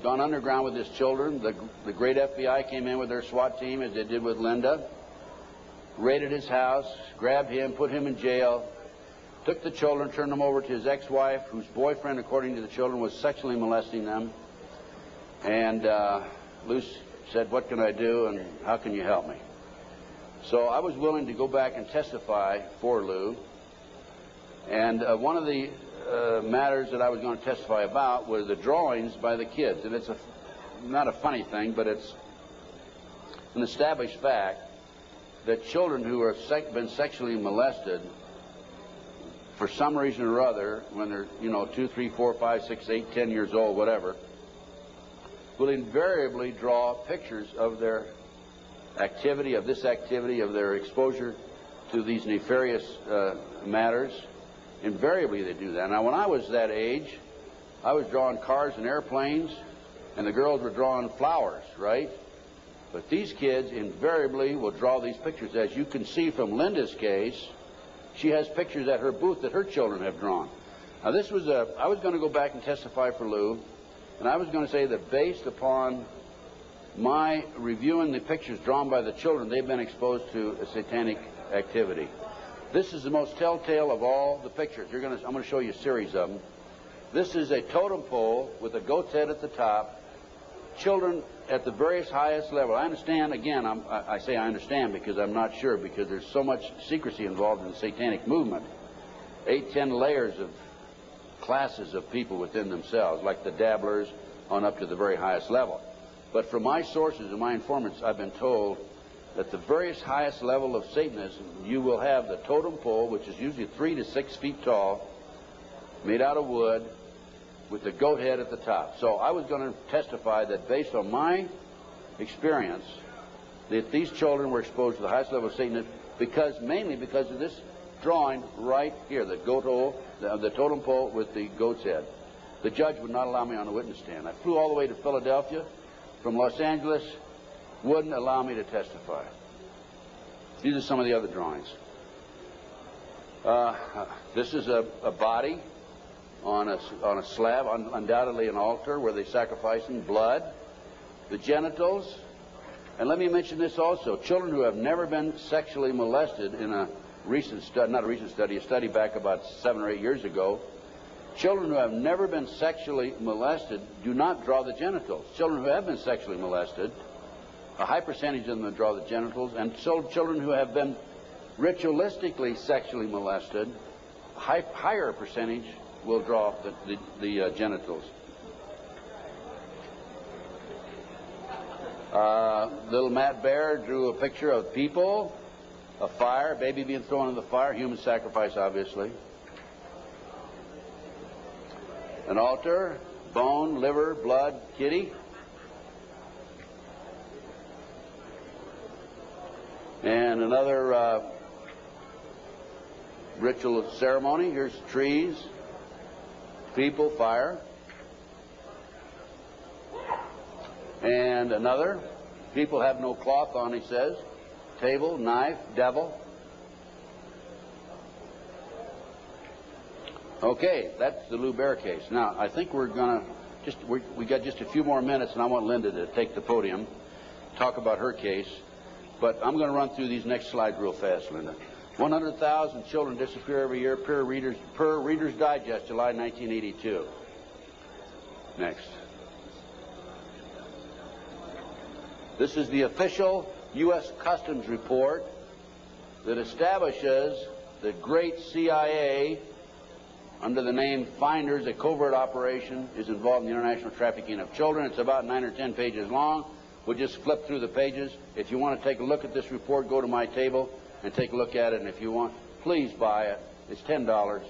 gone underground with his children. The great FBI came in with their SWAT team, as they did with Linda, raided his house, grabbed him, put him in jail, took the children, turned them over to his ex-wife, whose boyfriend, according to the children, was sexually molesting them. And Lou said, "What can I do, and how can you help me?" So I was willing to go back and testify for Lou. And one of the matters that I was going to testify about were the drawings by the kids. And it's not a funny thing, but it's an established fact that children who have been sexually molested for some reason or other, when they're, 2, 3, 4, 5, 6, 8, 10 years old, whatever, will invariably draw pictures of their activity, of their exposure to these nefarious matters. Invariably they do that. Now, when I was that age, I was drawing cars and airplanes, and the girls were drawing flowers, right? But these kids invariably will draw these pictures. As you can see from Linda's case, she has pictures at her booth that her children have drawn. Now, I was going to go back and testify for Lou, and I was going to say that based upon my reviewing the pictures drawn by the children, they've been exposed to a satanic activity. This is the most telltale of all the pictures. I'm going to show you a series of them. This is a totem pole with a goat's head at the top. Children at the various highest level. I understand, again, I say I understand because I'm not sure, because there's so much secrecy involved in the satanic movement. 8, 10 layers of classes of people within themselves, like the dabblers on up to the very highest level. But from my sources and my informants, I've been told that the various highest level of Satanism, you will have the totem pole, which is usually 3 to 6 feet tall, made out of wood, with the goat head at the top. So I was going to testify that based on my experience, that these children were exposed to the highest level of Satanism mainly because of this drawing right here, the totem pole with the goat's head. The judge would not allow me on the witness stand. I flew all the way to Philadelphia from Los Angeles, wouldn't allow me to testify. These are some of the other drawings. This is a body on a slab, undoubtedly an altar where they sacrificing blood. The genitals, and let me mention this also, children who have never been sexually molested in a recent study, not a recent study, a study back about 7 or 8 years ago, children who have never been sexually molested do not draw the genitals. Children who have been sexually molested, a high percentage of them draw the genitals, and so children who have been ritualistically sexually molested, a higher percentage will draw the genitals. Little Matt Bear drew a picture of people, a fire, a baby being thrown in the fire, human sacrifice, obviously. An altar, bone, liver, blood, kitty. And another ritual ceremony. Here's trees, people, fire. And another, people have no cloth on, he says. Table, knife, devil. Okay, that's the Lou Bear case. Now, I think we're going to we got just a few more minutes, and I want Linda to take the podium, talk about her case. But I'm going to run through these next slides real fast, Linda. 100,000 children disappear every year per Reader's Digest, July 1982. Next. This is the official U.S. Customs report that establishes the great CIA, under the name Finders, a covert operation, is involved in the international trafficking of children. It's about 9 or 10 pages long. We'll just flip through the pages. If you want to take a look at this report, go to my table and take a look at it. And if you want, please buy it. It's $10.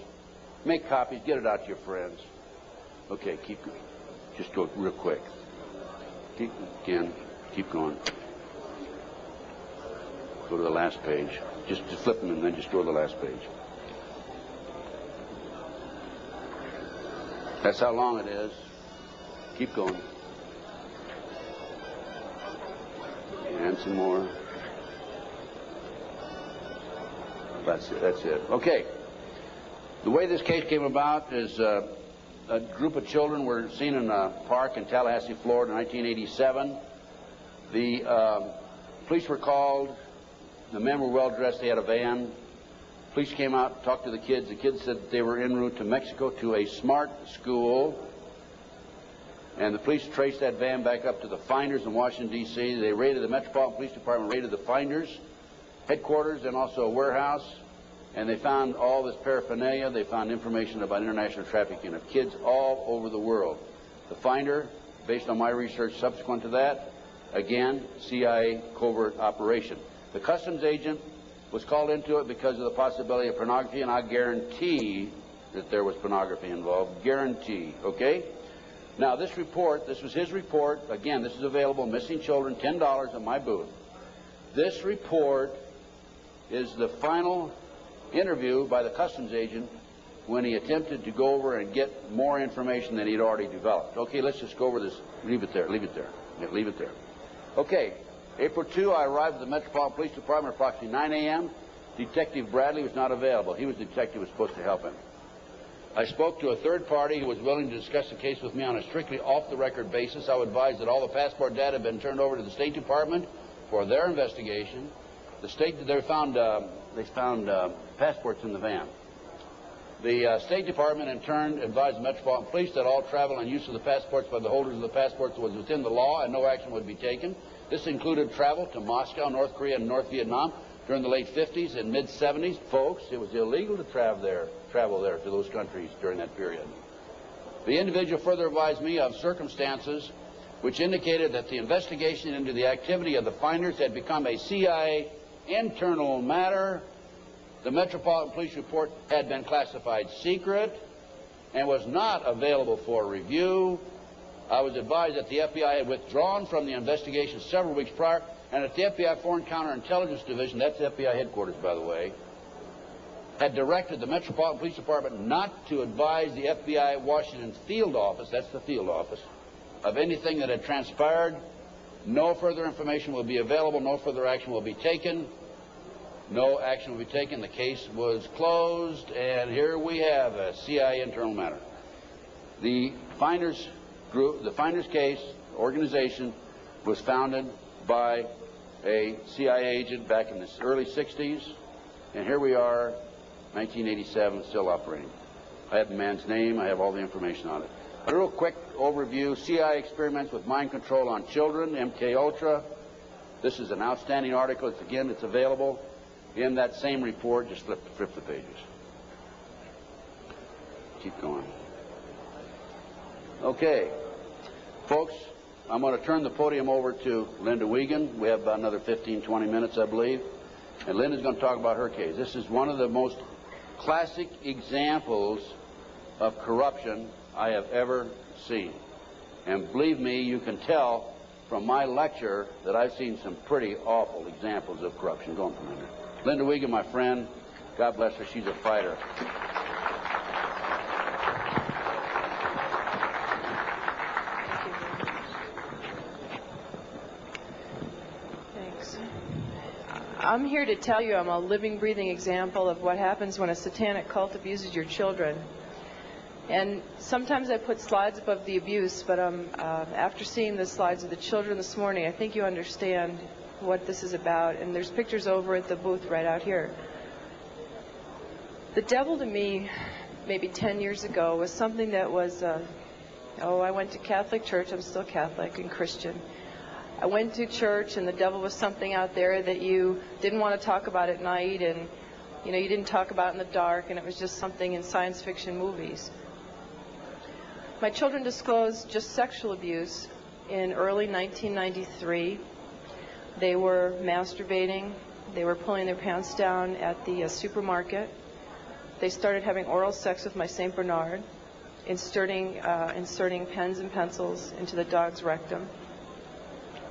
Make copies. Get it out to your friends. Okay, keep going. Just go real quick. Keep going. Go to the last page. Just flip them and then just go to the last page. That's how long it is. Keep going. And some more. That's it. Okay. The way this case came about is a group of children were seen in a park in Tallahassee, Florida in 1987. The police were called. The men were well dressed. They had a van. Police came out, talked to the kids. The kids said they were en route to Mexico to a smart school. And the police traced that van back up to the Finders in Washington, D.C. They raided the Metropolitan Police Department, raided the Finders headquarters and also a warehouse. And they found all this paraphernalia. They found information about international trafficking of kids all over the world. The Finder, based on my research subsequent to that, again, CIA covert operation. The customs agent was called into it because of the possibility of pornography, and I guarantee that there was pornography involved. Guarantee, okay? Now, this report, this was his report. Again, this is available, Missing Children, $10 at my booth. This report is the final interview by the customs agent when he attempted to go over and get more information than he'd already developed. Okay, let's just go over this. Leave it there. Yeah, leave it there. Okay. April 2, I arrived at the Metropolitan Police Department at approximately 9 a.m. Detective Bradley was not available. He was the detective who was supposed to help him. I spoke to a third party who was willing to discuss the case with me on a strictly off-the-record basis. I was advised that all the passport data had been turned over to the State Department for their investigation. They found passports in the van. The State Department, in turn, advised the Metropolitan Police that all travel and use of the passports by the holders of the passports was within the law and no action would be taken. This included travel to Moscow, North Korea, and North Vietnam during the late 50s and mid-70s. Folks, it was illegal to travel there to those countries during that period. The individual further advised me of circumstances which indicated that the investigation into the activity of the Finders had become a CIA internal matter. The Metropolitan Police report had been classified secret and was not available for review. I was advised that the FBI had withdrawn from the investigation several weeks prior, and that the FBI Foreign Counterintelligence Division, that's FBI headquarters, by the way, had directed the Metropolitan Police Department not to advise the FBI Washington field office, that's the field office, of anything that had transpired. No further information will be available. No further action will be taken. No action will be taken. The case was closed, and here we have a CIA internal matter. The Finders group, the Finders case organization, was founded by a CIA agent back in the early 60s, and here we are, 1987, still operating. I have the man's name. I have all the information on it. A real quick overview: CIA experiments with mind control on children, MK Ultra. This is an outstanding article. It's available in that same report. Just flip the pages. Keep going. Okay, folks, I'm going to turn the podium over to Linda Wiegand. We have about another 15, 20 minutes, I believe. And Linda's going to talk about her case. This is one of the most classic examples of corruption I have ever seen. And believe me, you can tell from my lecture that I've seen some pretty awful examples of corruption. Go on, Linda. Linda Wiegand, my friend, God bless her. She's a fighter. Thanks. I'm here to tell you I'm a living, breathing example of what happens when a satanic cult abuses your children. And sometimes I put slides above the abuse, but after seeing the slides of the children this morning, I think you understand what this is about. And there's pictures over at the booth right out here. The devil to me, maybe 10 years ago, was something that was, I went to Catholic church. I'm still Catholic and Christian. I went to church, and the devil was something out there that you didn't want to talk about at night, and you didn't talk about in the dark, and it was just something in science fiction movies. My children disclosed just sexual abuse in early 1993. They were masturbating. They were pulling their pants down at the supermarket. They started having oral sex with my St. Bernard, inserting pens and pencils into the dog's rectum.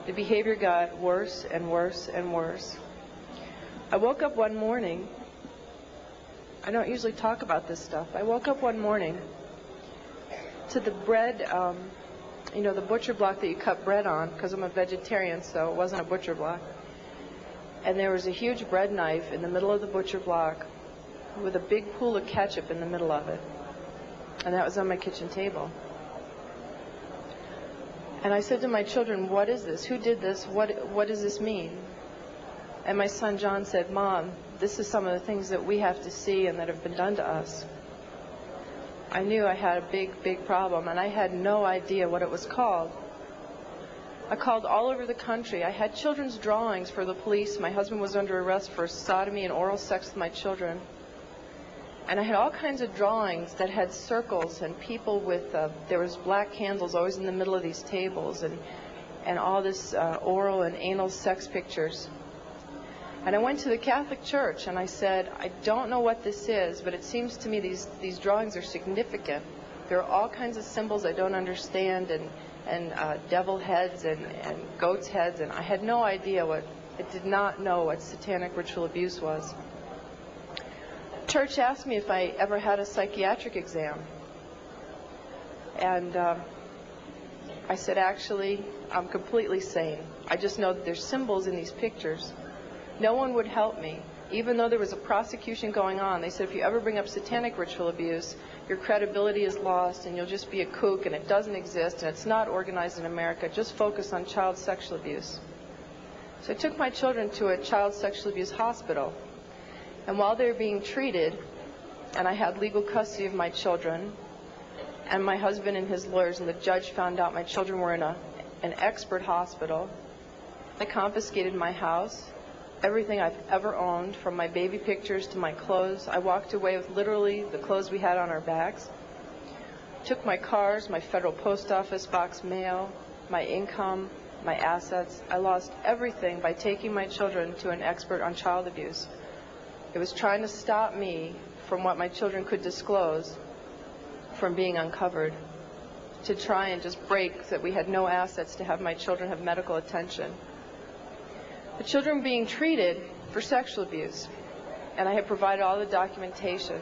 The behavior got worse and worse and worse. I woke up one morning. I don't usually talk about this stuff. I woke up one morning to the bread, the butcher block that you cut bread on, because I'm a vegetarian, so it wasn't a butcher block. And there was a huge bread knife in the middle of the butcher block with a big pool of ketchup in the middle of it. And that was on my kitchen table. And I said to my children, what is this? Who did this? What does this mean? And my son John said, Mom, this is some of the things that we have to see and that have been done to us. I knew I had a big, big problem, and I had no idea what it was called. I called all over the country. I had children's drawings for the police. My husband was under arrest for sodomy and oral sex with my children. And I had all kinds of drawings that had circles and people with, there was black candles always in the middle of these tables, and all this oral and anal sex pictures. And I went to the Catholic Church and I said, I don't know what this is, but it seems to me these drawings are significant. There are all kinds of symbols I don't understand, and devil heads and goat's heads, and I had no idea I did not know what satanic ritual abuse was. The church asked me if I ever had a psychiatric exam. And I said, actually, I'm completely sane. I just know that there's symbols in these pictures. No one would help me. Even though there was a prosecution going on, they said if you ever bring up satanic ritual abuse, your credibility is lost and you'll just be a kook and it doesn't exist and it's not organized in America. Just focus on child sexual abuse. So I took my children to a child sexual abuse hospital. And while they were being treated, and I had legal custody of my children, and my husband and his lawyers and the judge found out my children were in an expert hospital, they confiscated my house, everything I've ever owned, from my baby pictures to my clothes. I walked away with literally the clothes we had on our backs. Took my cars, my federal post office box mail, my income, my assets. I lost everything by taking my children to an expert on child abuse. It was trying to stop me from what my children could disclose from being uncovered, to try and just break that we had no assets to have my children have medical attention. The children were being treated for sexual abuse, and I had provided all the documentation.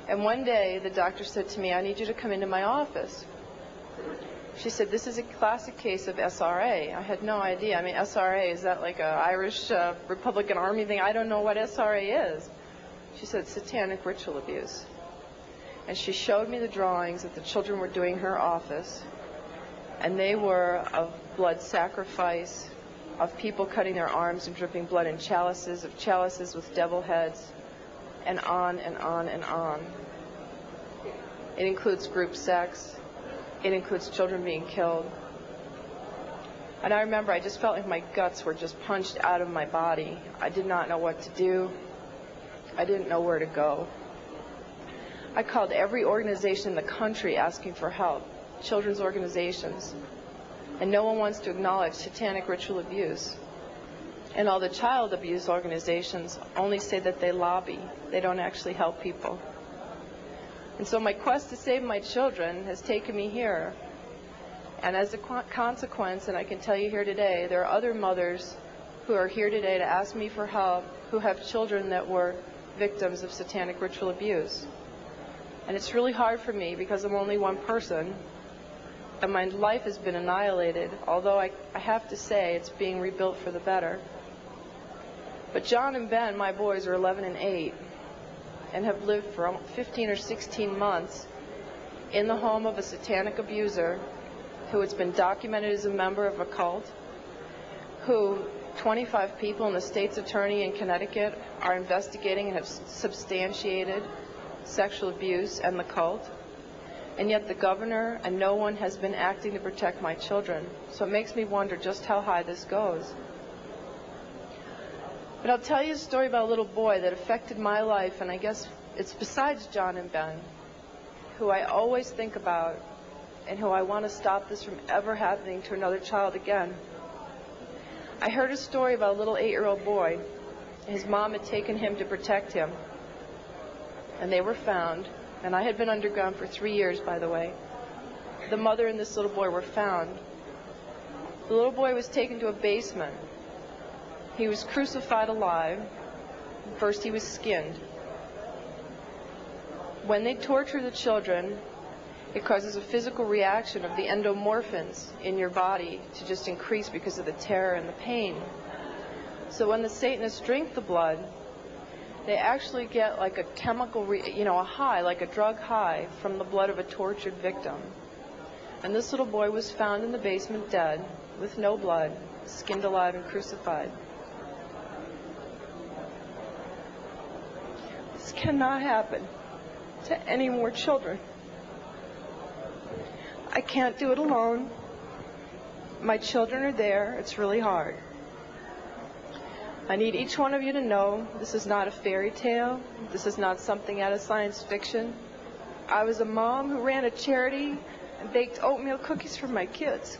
And one day, the doctor said to me, I need you to come into my office. She said, this is a classic case of SRA. I had no idea. I mean, SRA, is that like an Irish Republican Army thing? I don't know what SRA is. She said, satanic ritual abuse. And she showed me the drawings that the children were doing in her office, and they were of blood sacrifice, of people cutting their arms and dripping blood in chalices, of chalices with devil heads, and on and on and on. It includes group sex. It includes children being killed. And I remember I just felt like my guts were just punched out of my body. I did not know what to do. I didn't know where to go. I called every organization in the country asking for help, children's organizations. And no one wants to acknowledge satanic ritual abuse. And all the child abuse organizations only say that they lobby. They don't actually help people. And so my quest to save my children has taken me here. And as a consequence, and I can tell you here today, there are other mothers who are here today to ask me for help, who have children that were victims of satanic ritual abuse. And it's really hard for me because I'm only one person, and my life has been annihilated, although I have to say it's being rebuilt for the better. But John and Ben, my boys, are 11 and 8, and have lived for 15 or 16 months in the home of a satanic abuser who has been documented as a member of a cult, who 25 people and the state's attorney in Connecticut are investigating and have substantiated sexual abuse and the cult. And yet the governor and no one has been acting to protect my children. So it makes me wonder just how high this goes. But I'll tell you a story about a little boy that affected my life, and I guess it's besides John and Ben, who I always think about and who I want to stop this from ever happening to another child again. I heard a story about a little 8-year-old boy. His mom had taken him to protect him, and they were found. And I had been underground for 3 years, by the way. The mother and this little boy were found. The little boy was taken to a basement. He was crucified alive. First he was skinned. When they torture the children, it causes a physical reaction of the endomorphins in your body to just increase because of the terror and the pain. So when the Satanists drink the blood, they actually get like a chemical, a high, like a drug high from the blood of a tortured victim. And this little boy was found in the basement dead, with no blood, skinned alive and crucified. This cannot happen to any more children. I can't do it alone. My children are there. It's really hard. I need each one of you to know this is not a fairy tale. This is not something out of science fiction. I was a mom who ran a charity and baked oatmeal cookies for my kids.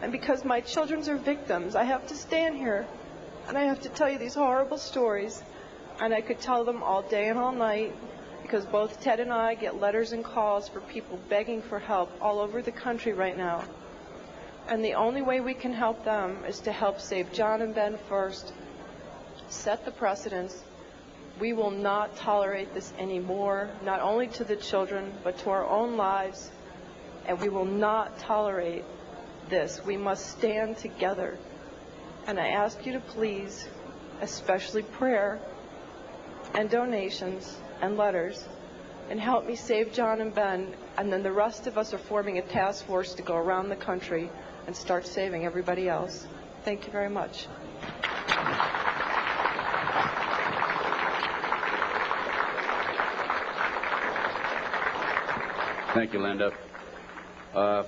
And because my children are victims, I have to stand here and I have to tell you these horrible stories. And I could tell them all day and all night, because both Ted and I get letters and calls for people begging for help all over the country right now. And the only way we can help them is to help save John and Ben first, set the precedence. We will not tolerate this anymore, not only to the children, but to our own lives. And we will not tolerate this. We must stand together. And I ask you to please, especially prayer and donations and letters, and help me save John and Ben. And then the rest of us are forming a task force to go around the country and start saving everybody else. Thank you very much. Thank you, Linda.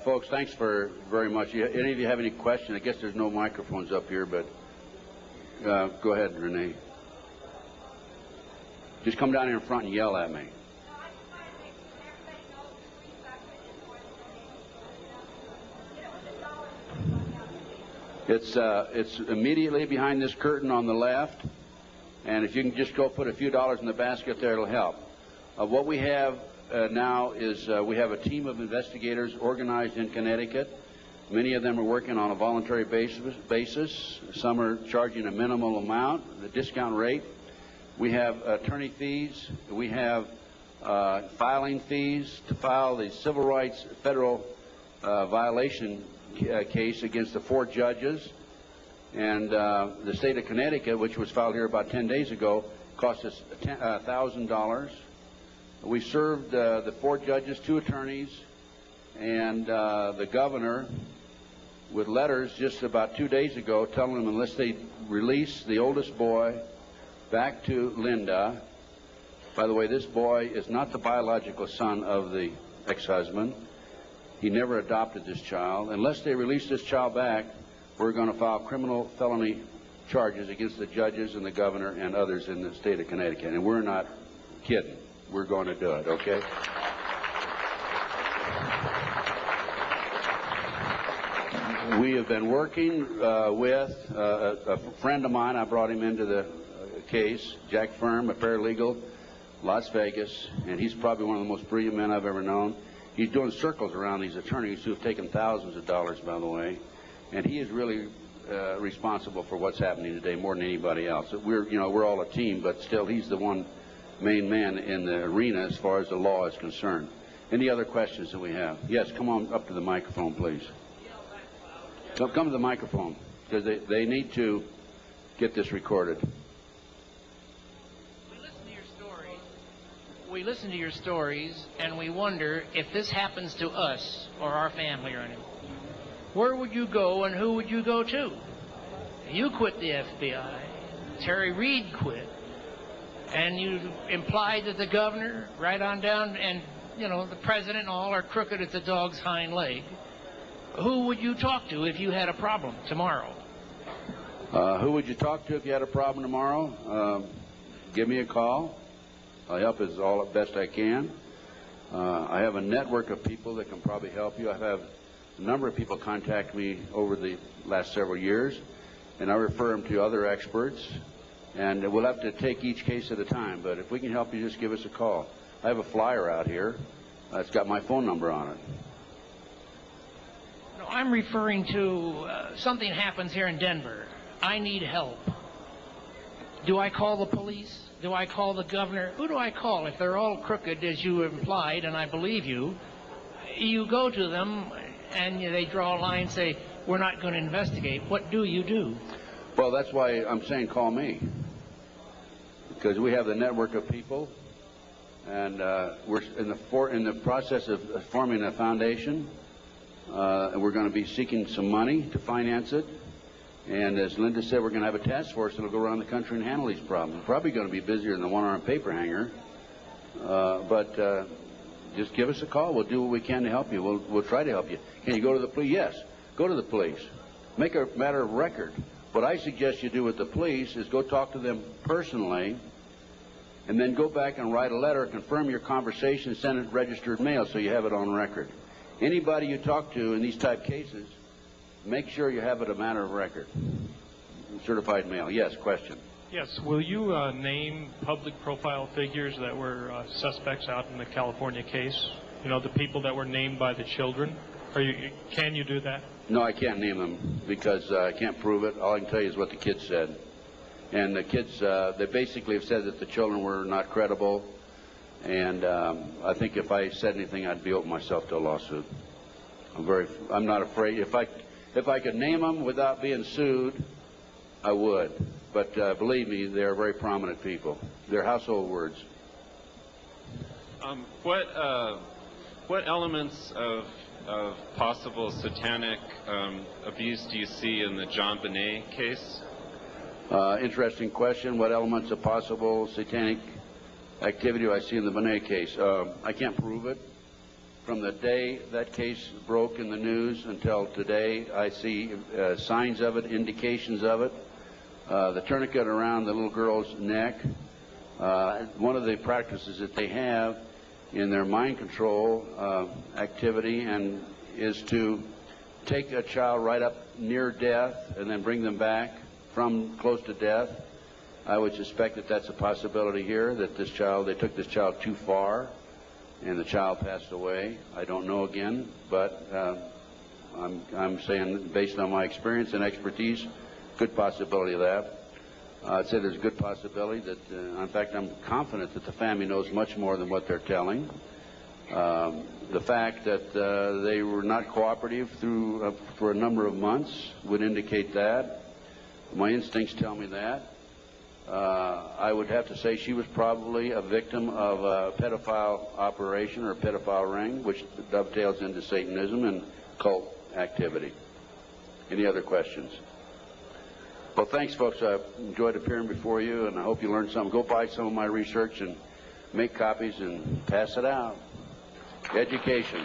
Folks, thanks very much. Any of you have any questions? I guess there's no microphones up here, but go ahead, Renee. Just come down here in front and yell at me. It's immediately behind this curtain on the left, and if you can just go put a few dollars in the basket there, it'll help. What we have now is we have a team of investigators organized in Connecticut. Many of them are working on a voluntary basis. Some are charging a minimal amount, the discount rate. We have attorney fees. We have filing fees to file the civil rights federal violation case against the 4 judges. And the state of Connecticut, which was filed here about 10 days ago, cost us $1,000. We served the 4 judges, 2 attorneys, and the governor with letters just about 2 days ago telling them unless they release the oldest boy back to Linda. By the way, this boy is not the biological son of the ex-husband. He never adopted this child. Unless they release this child back, we're going to file criminal felony charges against the judges and the governor and others in the state of Connecticut. And we're not kidding. We're going to do it, okay? We have been working with a friend of mine. I brought him into the case, Jack Firm, a paralegal, Las Vegas, and he's probably one of the most brilliant men I've ever known. He's doing circles around these attorneys who have taken thousands of dollars, by the way, and he is really responsible for what's happening today more than anybody else. We're all a team, but still he's the one main man in the arena as far as the law is concerned. Any other questions that we have? Yes, come on up to the microphone, please. Come to the microphone, because they need to get this recorded. We listen to your stories, and we wonder if this happens to us or our family or anyone. Where would you go, and who would you go to? You quit the FBI. Terry Reid quit. And you implied that the governor, right on down, and, the president and all are crooked at the dog's hind leg. Who would you talk to if you had a problem tomorrow? Who would you talk to if you had a problem tomorrow? Give me a call. I'll help as best I can. I have a network of people that can probably help you. I've had a number of people contact me over the last several years, and I refer them to other experts. And we'll have to take each case at a time, but if we can help you, just give us a call. I have a flyer out here. It's got my phone number on it. No, I'm referring to something happens here in Denver. I need help. Do I call the police? Do I call the governor? Who do I call? If they're all crooked, as you implied, and I believe you, you go to them, and they draw a line and say, we're not going to investigate. What do you do? Well, that's why I'm saying call me. Because we have the network of people, and we're in the process of forming a foundation. And we're going to be seeking some money to finance it. And as Linda said, we're going to have a task force that will go around the country and handle these problems. Probably going to be busier than the one-armed paper hanger. But just give us a call. We'll do what we can to help you. We'll try to help you. Can you go to the police? Yes. Go to the police. Make a matter of record. What I suggest you do with the police is go talk to them personally, and then go back and write a letter, confirm your conversation, send it registered mail so you have it on record. Anybody you talk to in these type cases, make sure you have it a matter of record. Certified mail. Yes, question. Yes. Will you name public profile figures that were suspects out in the California case? The people that were named by the children? Can you do that? No, I can't name them because I can't prove it. All I can tell you is what the kids said. And the kids, they basically have said that the children were not credible. And I think if I said anything, I'd be open myself to a lawsuit. I'm not afraid. If I could name them without being sued, I would. But believe me, they're very prominent people. They're household words. What elements of possible satanic abuse do you see in the John Bonet case? Interesting question. What elements of possible satanic activity do I see in the Bonet case? I can't prove it. From the day that case broke in the news until today, I see signs of it, indications of it. The tourniquet around the little girl's neck. One of the practices that they have in their mind control activity and is to take a child right up near death and then bring them back from close to death. I would suspect that that's a possibility here, that they took this child too far and the child passed away. I don't know again, but I'm saying based on my experience and expertise, good possibility of that. I'd say there's a good possibility that, in fact, I'm confident that the family knows much more than what they're telling. The fact that they were not cooperative for a number of months would indicate that. My instincts tell me that. I would have to say she was probably a victim of a pedophile operation or a pedophile ring, which dovetails into Satanism and cult activity. Any other questions? Well, thanks, folks. I enjoyed appearing before you, and I hope you learned something. Go buy some of my research and make copies and pass it out. Education.